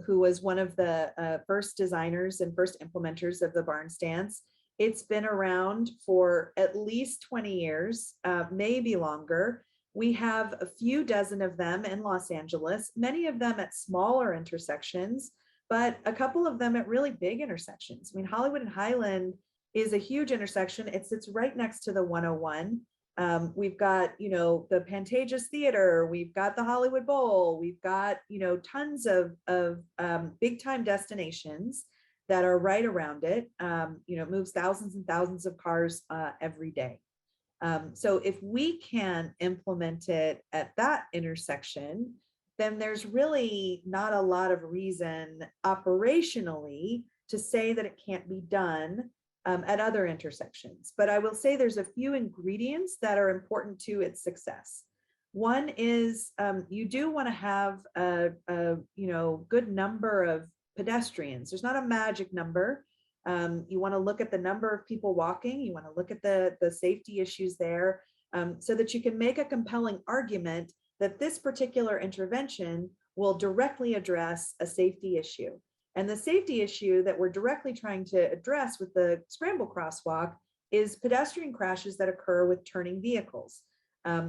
who was one of the first designers and first implementers of the Barnes Dance. It's been around for at least 20 years, maybe longer. We have a few dozen of them in Los Angeles, many of them at smaller intersections, but a couple of them at really big intersections. I mean, Hollywood and Highland is a huge intersection. It sits right next to the 101. We've got, the Pantages Theater, we've got the Hollywood Bowl, we've got, tons of big time destinations that are right around it. It moves thousands and thousands of cars every day. So if we can implement it at that intersection, then there's really not a lot of reason operationally to say that it can't be done. at other intersections. But I will say there's a few ingredients that are important to its success. One is you do want to have a good number of pedestrians. There's not a magic number. You want to look at the number of people walking. You want to look at the safety issues there, so that you can make a compelling argument that this particular intervention will directly address a safety issue. And the safety issue that we're directly trying to address with the scramble crosswalk is pedestrian crashes that occur with turning vehicles.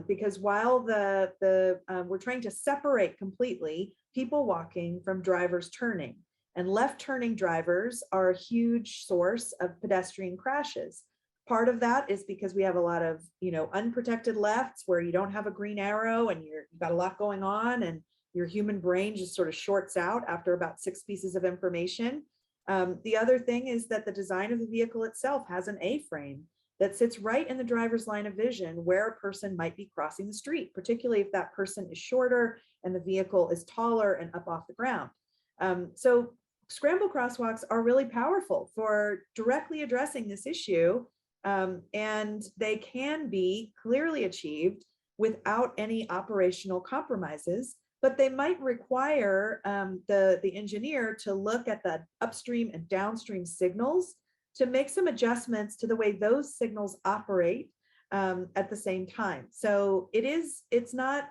Because while we're trying to separate completely people walking from drivers turning, and left turning drivers are a huge source of pedestrian crashes. Part of that is because we have a lot of, unprotected lefts where you don't have a green arrow and you've got a lot going on, and your human brain just sort of shorts out after about 6 pieces of information. The other thing is that the design of the vehicle itself has an A-frame that sits right in the driver's line of vision where a person might be crossing the street, particularly if that person is shorter and the vehicle is taller and up off the ground. So scramble crosswalks are really powerful for directly addressing this issue, and they can be clearly achieved without any operational compromises, but they might require the engineer to look at the upstream and downstream signals to make some adjustments to the way those signals operate at the same time. So it's not,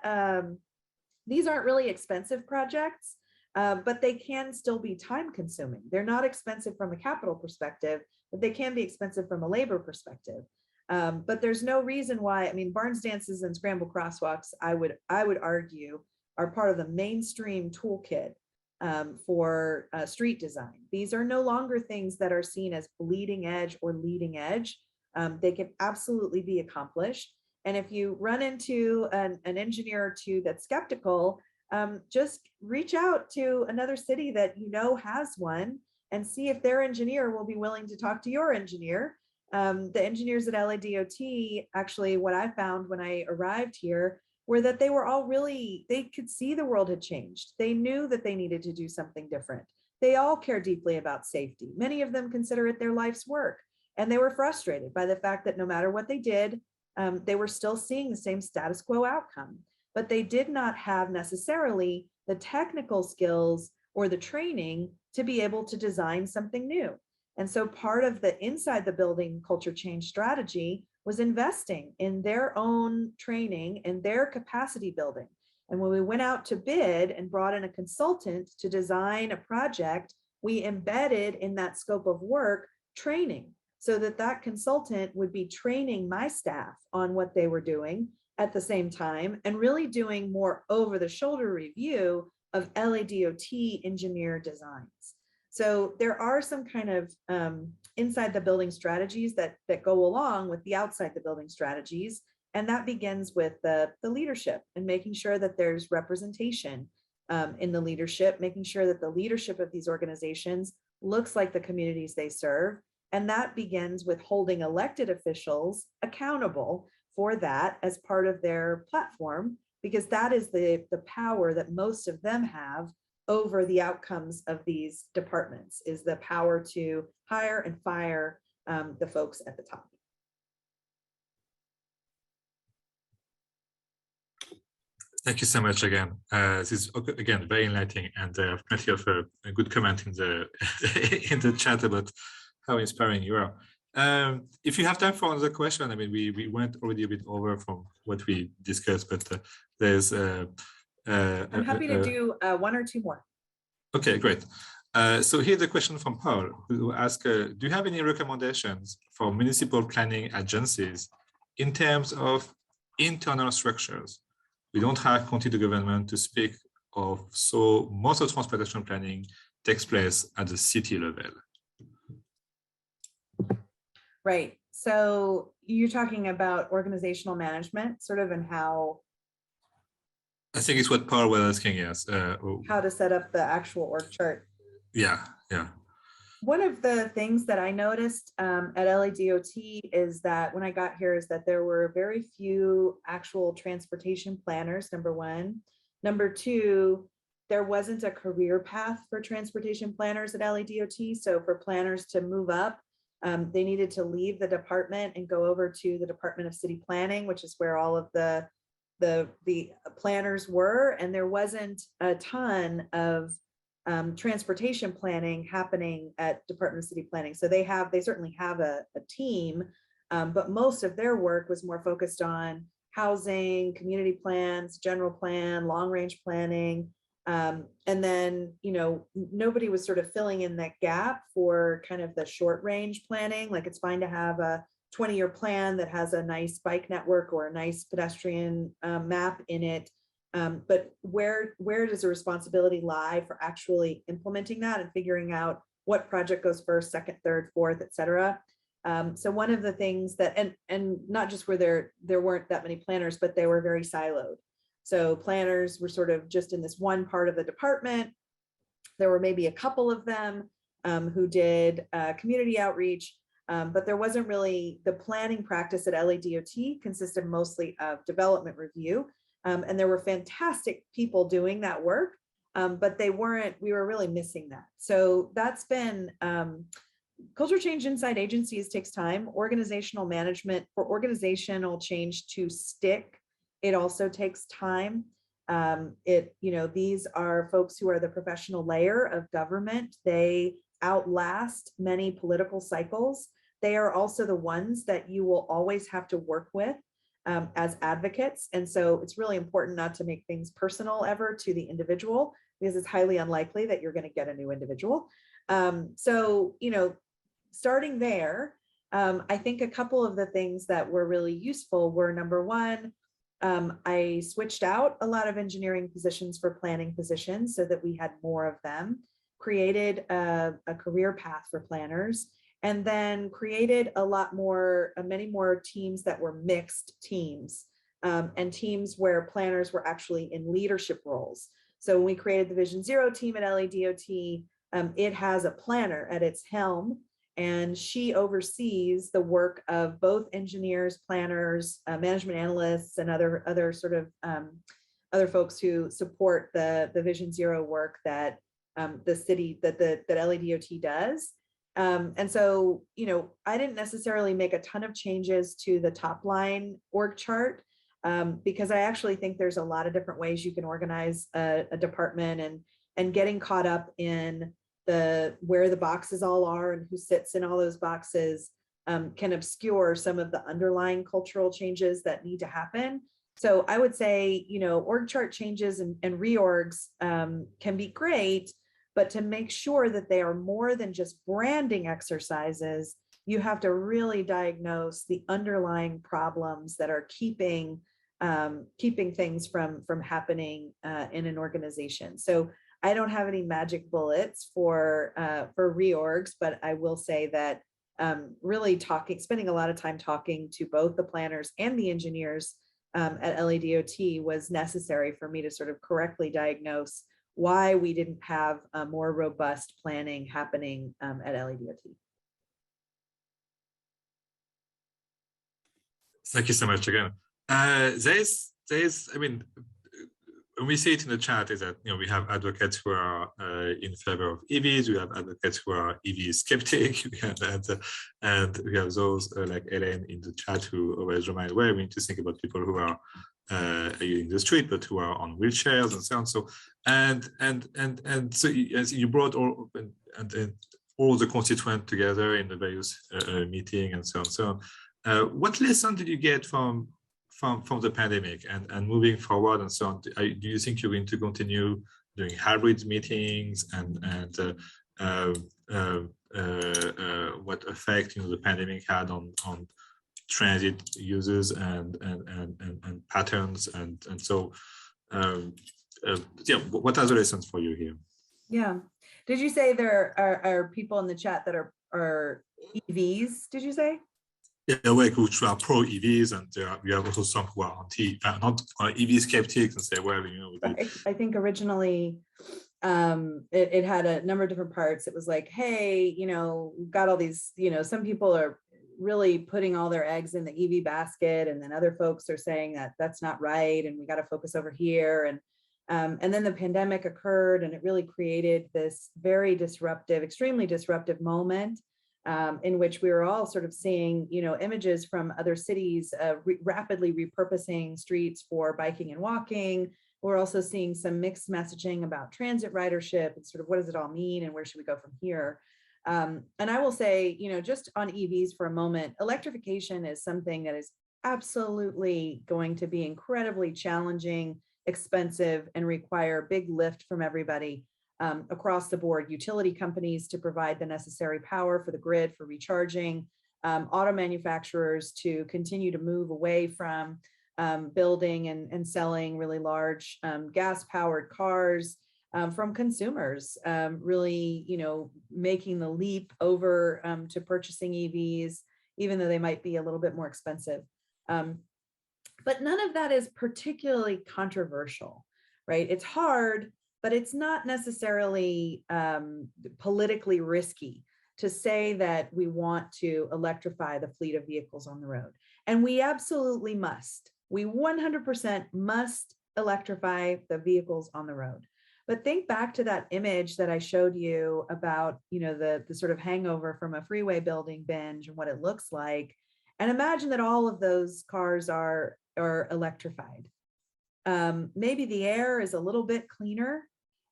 these aren't really expensive projects, but they can still be time consuming. They're not expensive from a capital perspective, but they can be expensive from a labor perspective. But there's no reason why, Barnes dances and scramble crosswalks, I would argue, are part of the mainstream toolkit for street design. These are no longer things that are seen as bleeding edge or leading edge. They can absolutely be accomplished. And if you run into an engineer or two that's skeptical, just reach out to another city that has one and see if their engineer will be willing to talk to your engineer. The engineers at LADOT, actually, what I found when I arrived here were that they were all they could see the world had changed. They knew that they needed to do something different. They all care deeply about safety. Many of them consider it their life's work. And they were frustrated by the fact that no matter what they did, they were still seeing the same status quo outcome. But they did not have necessarily the technical skills or the training to be able to design something new. And so part of the inside the building culture change strategy was investing in their own training and their capacity building. And when we went out to bid and brought in a consultant to design a project, we embedded in that scope of work training so that that consultant would be training my staff on what they were doing at the same time and really doing more over the shoulder review of LADOT engineer designs. So there are some kind of inside the building strategies that go along with the outside the building strategies. And that begins with the leadership and making sure that there's representation in the leadership, making sure that the leadership of these organizations looks like the communities they serve. And that begins with holding elected officials accountable for that as part of their platform, because that is the power that most of them have over the outcomes of these departments, is the power to hire and fire the folks at the top. Thank you so much again. This is again very enlightening, and I have plenty of a good comment in the in the chat about how inspiring you are. If you have time for another question, I mean, we went already a bit over from what we discussed, but there's. I'm happy to do one or two more. Okay, great. So here's a question from Paul, who asks, do you have any recommendations for municipal planning agencies in terms of internal structures? We don't have county government to speak of, so most of transportation planning takes place at the city level. Right. So you're talking about organizational management, sort of, and how. I think it's what Paul was asking, yes. How to set up the actual org chart. Yeah. One of the things that I noticed at LADOT is that when I got here is that there were very few actual transportation planners, number one. Number two, there wasn't a career path for transportation planners at LADOT. So for planners to move up, They needed to leave the department and go over to the Department of City Planning, which is where all of the planners were, and there wasn't a ton of transportation planning happening at Department of City Planning. So they certainly have a team, but most of their work was more focused on housing, community plans, general plan, long range planning. And then, nobody was sort of filling in that gap for kind of the short range planning. Like, it's fine to have a 20-year plan that has a nice bike network or a nice pedestrian map in it. But where does the responsibility lie for actually implementing that and figuring out what project goes first, second, third, fourth, et cetera? So one of the things that, and not just where there weren't that many planners, but they were very siloed. So planners were sort of just in this one part of the department. There were maybe a couple of them who did community outreach, but there wasn't really, the planning practice at LADOT consisted mostly of development review. And there were fantastic people doing that work, but we were really missing that. So that's been, culture change inside agencies takes time. Organizational management, for organizational change to stick, it also takes time. These are folks who are the professional layer of government. They outlast many political cycles. They are also the ones that you will always have to work with as advocates. And so it's really important not to make things personal ever to the individual, because it's highly unlikely that you're going to get a new individual. Starting there, I think a couple of the things that were really useful were, number one, I switched out a lot of engineering positions for planning positions so that we had more of them, created a career path for planners, and then created many more teams that were mixed teams, and teams where planners were actually in leadership roles. So when we created the Vision Zero team at LADOT, it has a planner at its helm, and she oversees the work of both engineers, planners, management analysts, and other sort of other folks who support the Vision Zero work that the city, that LADOT does. And so, I didn't necessarily make a ton of changes to the top line org chart, because I actually think there's a lot of different ways you can organize a department, and getting caught up in where the boxes all are and who sits in all those boxes can obscure some of the underlying cultural changes that need to happen. So I would say, org chart changes and reorgs can be great, but to make sure that they are more than just branding exercises, you have to really diagnose the underlying problems that are keeping things from happening in an organization. So I don't have any magic bullets for reorgs, but I will say that really spending a lot of time talking to both the planners and the engineers at LADOT was necessary for me to sort of correctly diagnose why we didn't have a more robust planning happening at LADOT. Thank you so much again. There's, when we see it in the chat, is that we have advocates who are in favor of EVs, we have advocates who are EV skeptic, and we have those like Arleen in the chat who always remind, well, we need to think about people who are in the street but who are on wheelchairs and so on. So so as you brought all the constituents together in the various meeting and so on. So what lesson did you get from the pandemic and moving forward and so on? Do you think you're going to continue doing hybrid meetings and what effect the pandemic had on transit users and patterns and so what are the lessons for you here? Yeah, did you say there are people in the chat that are EVs? Did you say? Yeah, like which are pro EVs, and we have also some who are not EV skeptics and say, well, I think originally it had a number of different parts. It was like, hey, we've got all these, some people are really putting all their eggs in the EV basket, and then other folks are saying that that's not right, and we got to focus over here. And then the pandemic occurred, and it really created this very disruptive, extremely disruptive moment in which we were all sort of seeing, images from other cities rapidly repurposing streets for biking and walking. We're also seeing some mixed messaging about transit ridership and sort of what does it all mean and where should we go from here. And I will say, just on EVs for a moment, electrification is something that is absolutely going to be incredibly challenging, expensive, and require big lift from everybody across the board. Utility companies to provide the necessary power for the grid for recharging, auto manufacturers to continue to move away from building and selling really large gas-powered cars, from consumers really, making the leap over to purchasing EVs, even though they might be a little bit more expensive. But none of that is particularly controversial, right? It's hard, but it's not necessarily politically risky to say that we want to electrify the fleet of vehicles on the road. And we absolutely must. We 100% must electrify the vehicles on the road. But think back to that image that I showed you about, the sort of hangover from a freeway building binge and what it looks like. And imagine that all of those cars are electrified. Maybe the air is a little bit cleaner,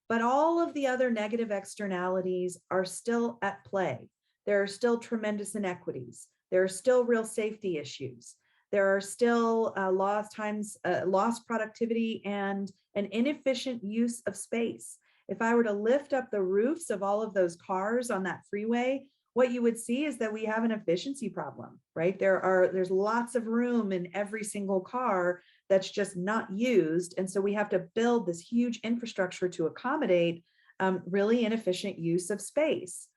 but all of the other negative externalities are still at play. There are still tremendous inequities. There are still real safety issues. There are still lost productivity and an inefficient use of space. If I were to lift up the roofs of all of those cars on that freeway, what you would see is that we have an efficiency problem, right? There's lots of room in every single car that's just not used. And so we have to build this huge infrastructure to accommodate really inefficient use of space.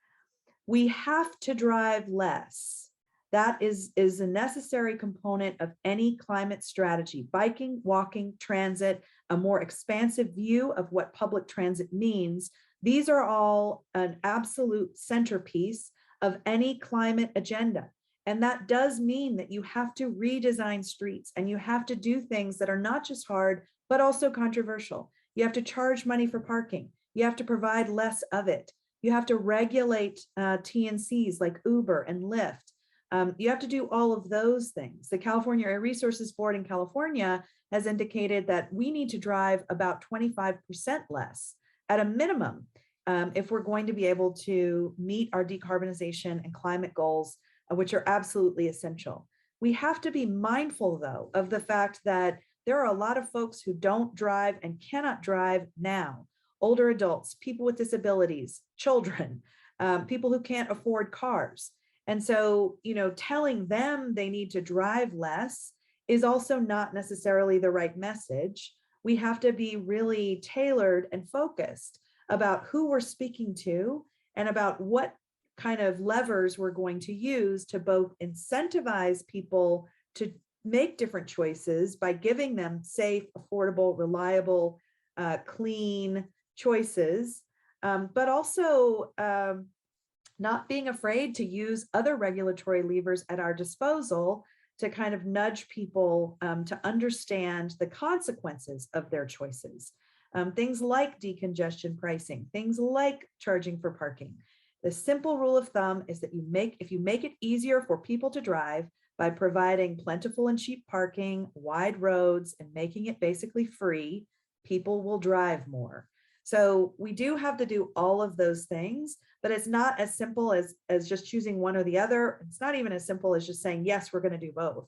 We have to drive less. That is a necessary component of any climate strategy. Biking, walking, transit, a more expansive view of what public transit means. These are all an absolute centerpiece of any climate agenda. And that does mean that you have to redesign streets and you have to do things that are not just hard, but also controversial. You have to charge money for parking. You have to provide less of it. You have to regulate T&Cs like Uber and Lyft. You have to do all of those things. The California Air Resources Board in California has indicated that we need to drive about 25% less at a minimum if we're going to be able to meet our decarbonization and climate goals, which are absolutely essential. We have to be mindful, though, of the fact that there are a lot of folks who don't drive and cannot drive now. Older adults, people with disabilities, children, people who can't afford cars. And so, telling them they need to drive less is also not necessarily the right message. We have to be really tailored and focused about who we're speaking to and about what kind of levers we're going to use to both incentivize people to make different choices by giving them safe, affordable, reliable, clean choices, but also not being afraid to use other regulatory levers at our disposal to kind of nudge people to understand the consequences of their choices. Things like decongestion pricing, things like charging for parking. The simple rule of thumb is that if you make it easier for people to drive by providing plentiful and cheap parking, wide roads, and making it basically free, people will drive more. So we do have to do all of those things, but it's not as simple as just choosing one or the other. It's not even as simple as just saying, yes, we're going to do both.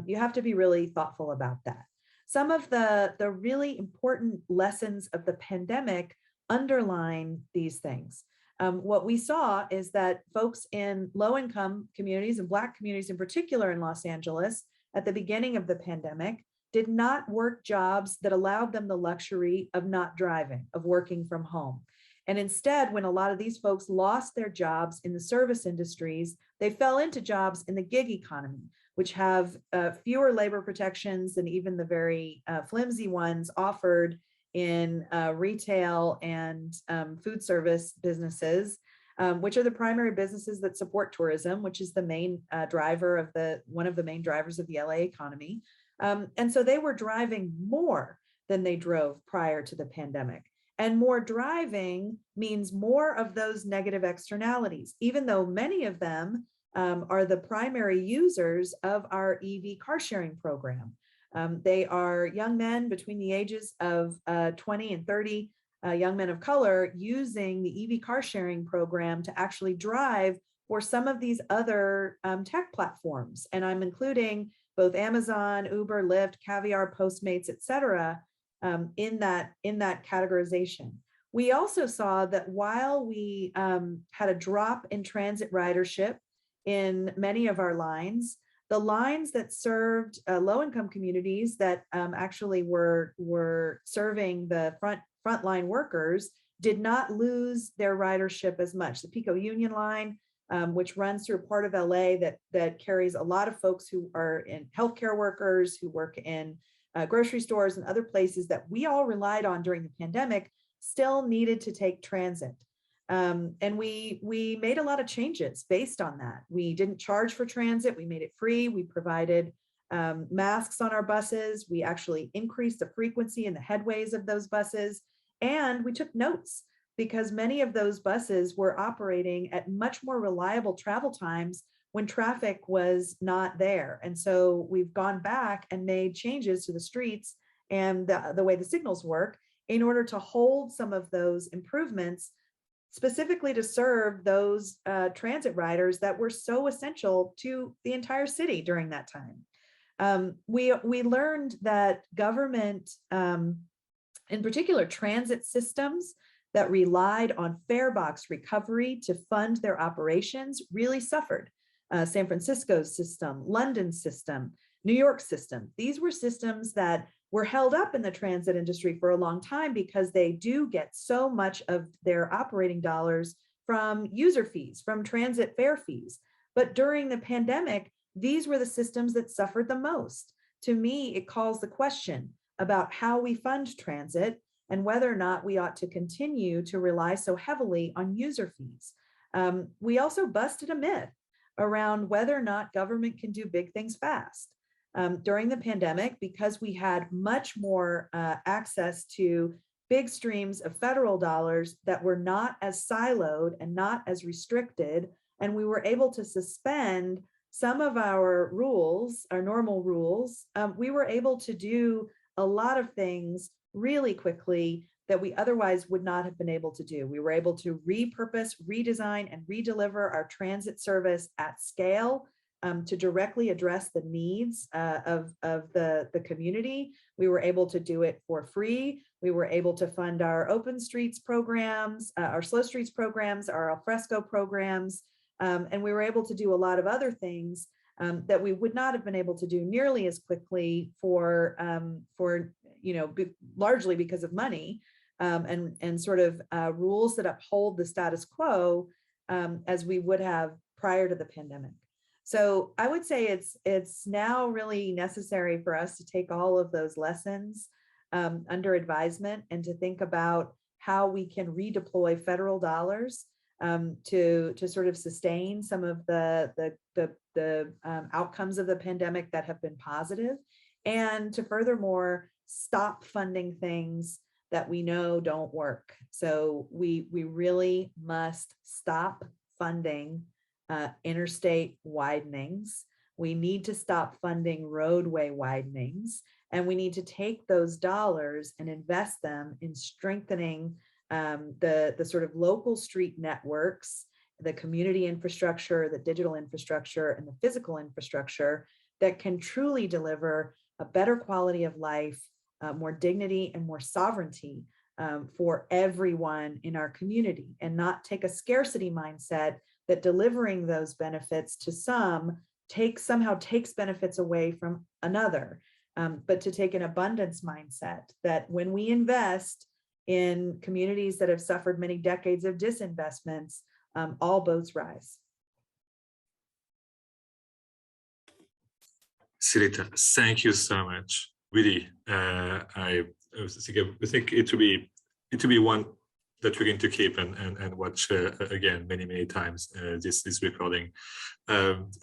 You have to be really thoughtful about that. Some of the really important lessons of the pandemic underline these things. What we saw is that folks in low-income communities and Black communities in particular in Los Angeles at the beginning of the pandemic did not work jobs that allowed them the luxury of not driving, of working from home. And instead, when a lot of these folks lost their jobs in the service industries, they fell into jobs in the gig economy, which have fewer labor protections than even the very flimsy ones offered in retail and food service businesses, which are the primary businesses that support tourism, which is the main driver of one of the main drivers of the LA economy. And so they were driving more than they drove prior to the pandemic. And more driving means more of those negative externalities, even though many of them are the primary users of our EV car sharing program. They are young men between the ages of 20 and 30, young men of color using the EV car sharing program to actually drive for some of these other tech platforms. And I'm including both Amazon, Uber, Lyft, Caviar, Postmates, et cetera, in that categorization. We also saw that while we had a drop in transit ridership in many of our lines, the lines that served low-income communities that actually were serving the frontline workers did not lose their ridership as much. The Pico Union line, which runs through a part of LA that carries a lot of folks who are in healthcare workers, who work in grocery stores and other places that we all relied on during the pandemic, still needed to take transit. And we made a lot of changes based on that. We didn't charge for transit. We made it free. We provided masks on our buses. We actually increased the frequency and the headways of those buses. And we took notes because many of those buses were operating at much more reliable travel times when traffic was not there. And so we've gone back and made changes to the streets and the way the signals work in order to hold some of those improvements, specifically to serve those transit riders that were so essential to the entire city during that time. We learned that government, in particular transit systems that relied on fare box recovery to fund their operations, really suffered. San Francisco's system, London's system, New York's system. These were systems that were held up in the transit industry for a long time because they do get so much of their operating dollars from user fees, from transit fare fees. But during the pandemic, these were the systems that suffered the most. To me, it calls the question about how we fund transit and whether or not we ought to continue to rely so heavily on user fees. We also busted a myth around whether or not government can do big things fast. During the pandemic, because we had much more access to big streams of federal dollars that were not as siloed and not as restricted, and we were able to suspend some of our rules, our normal rules, we were able to do a lot of things really quickly that we otherwise would not have been able to do. We were able to repurpose, redesign, and redeliver our transit service at scale to directly address the needs of the community. We were able to do it for free. We were able to fund our open streets programs, our slow streets programs, our alfresco programs, and we were able to do a lot of other things that we would not have been able to do nearly as quickly for largely because of money. And sort of rules that uphold the status quo as we would have prior to the pandemic. So I would say it's now really necessary for us to take all of those lessons under advisement and to think about how we can redeploy federal dollars to sort of sustain some of the outcomes of the pandemic that have been positive, and to furthermore stop funding things that we know don't work. So we really must stop funding interstate widenings. We need to stop funding roadway widenings, and we need to take those dollars and invest them in strengthening the sort of local street networks, the community infrastructure, the digital infrastructure, and the physical infrastructure that can truly deliver a better quality of life, more dignity, and more sovereignty for everyone in our community, and not take a scarcity mindset that delivering those benefits to some somehow takes benefits away from another, but to take an abundance mindset that when we invest in communities that have suffered many decades of disinvestments, all boats rise. Seleta, thank you so much. Really, I think it will be one that we're going to keep and watch again many times this recording.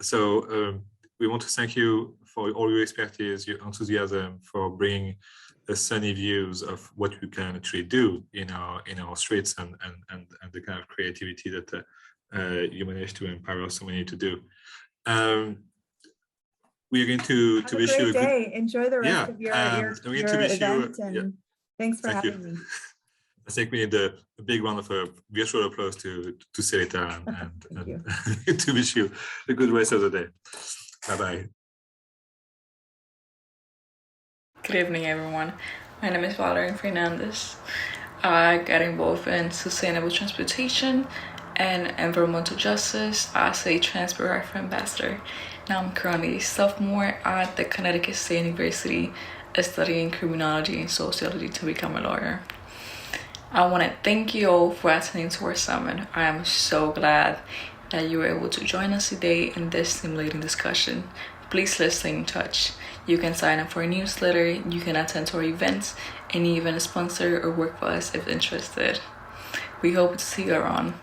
So we want to thank you for all your expertise, your enthusiasm, for bringing sunny views of what we can actually do in our streets and the kind of creativity that you managed to empower so many to do. We are going to Have a wish you great day. Enjoy the rest of your event, and thanks for having me. I think we need a big round of virtual applause to Seleta and to wish you a good rest of the day. Bye-bye. Good evening, everyone. My name is Fernandez. I got involved in sustainable transportation and environmental justice as a Transport Rifle Ambassador. Now I'm currently a sophomore at the Connecticut State University studying criminology and sociology to become a lawyer. I want to thank you all for attending to our summit. I am so glad that you were able to join us today in this stimulating discussion. Please let's stay in touch. You can sign up for a newsletter, you can attend to our events, and even sponsor or work for us if interested. We hope to see you around.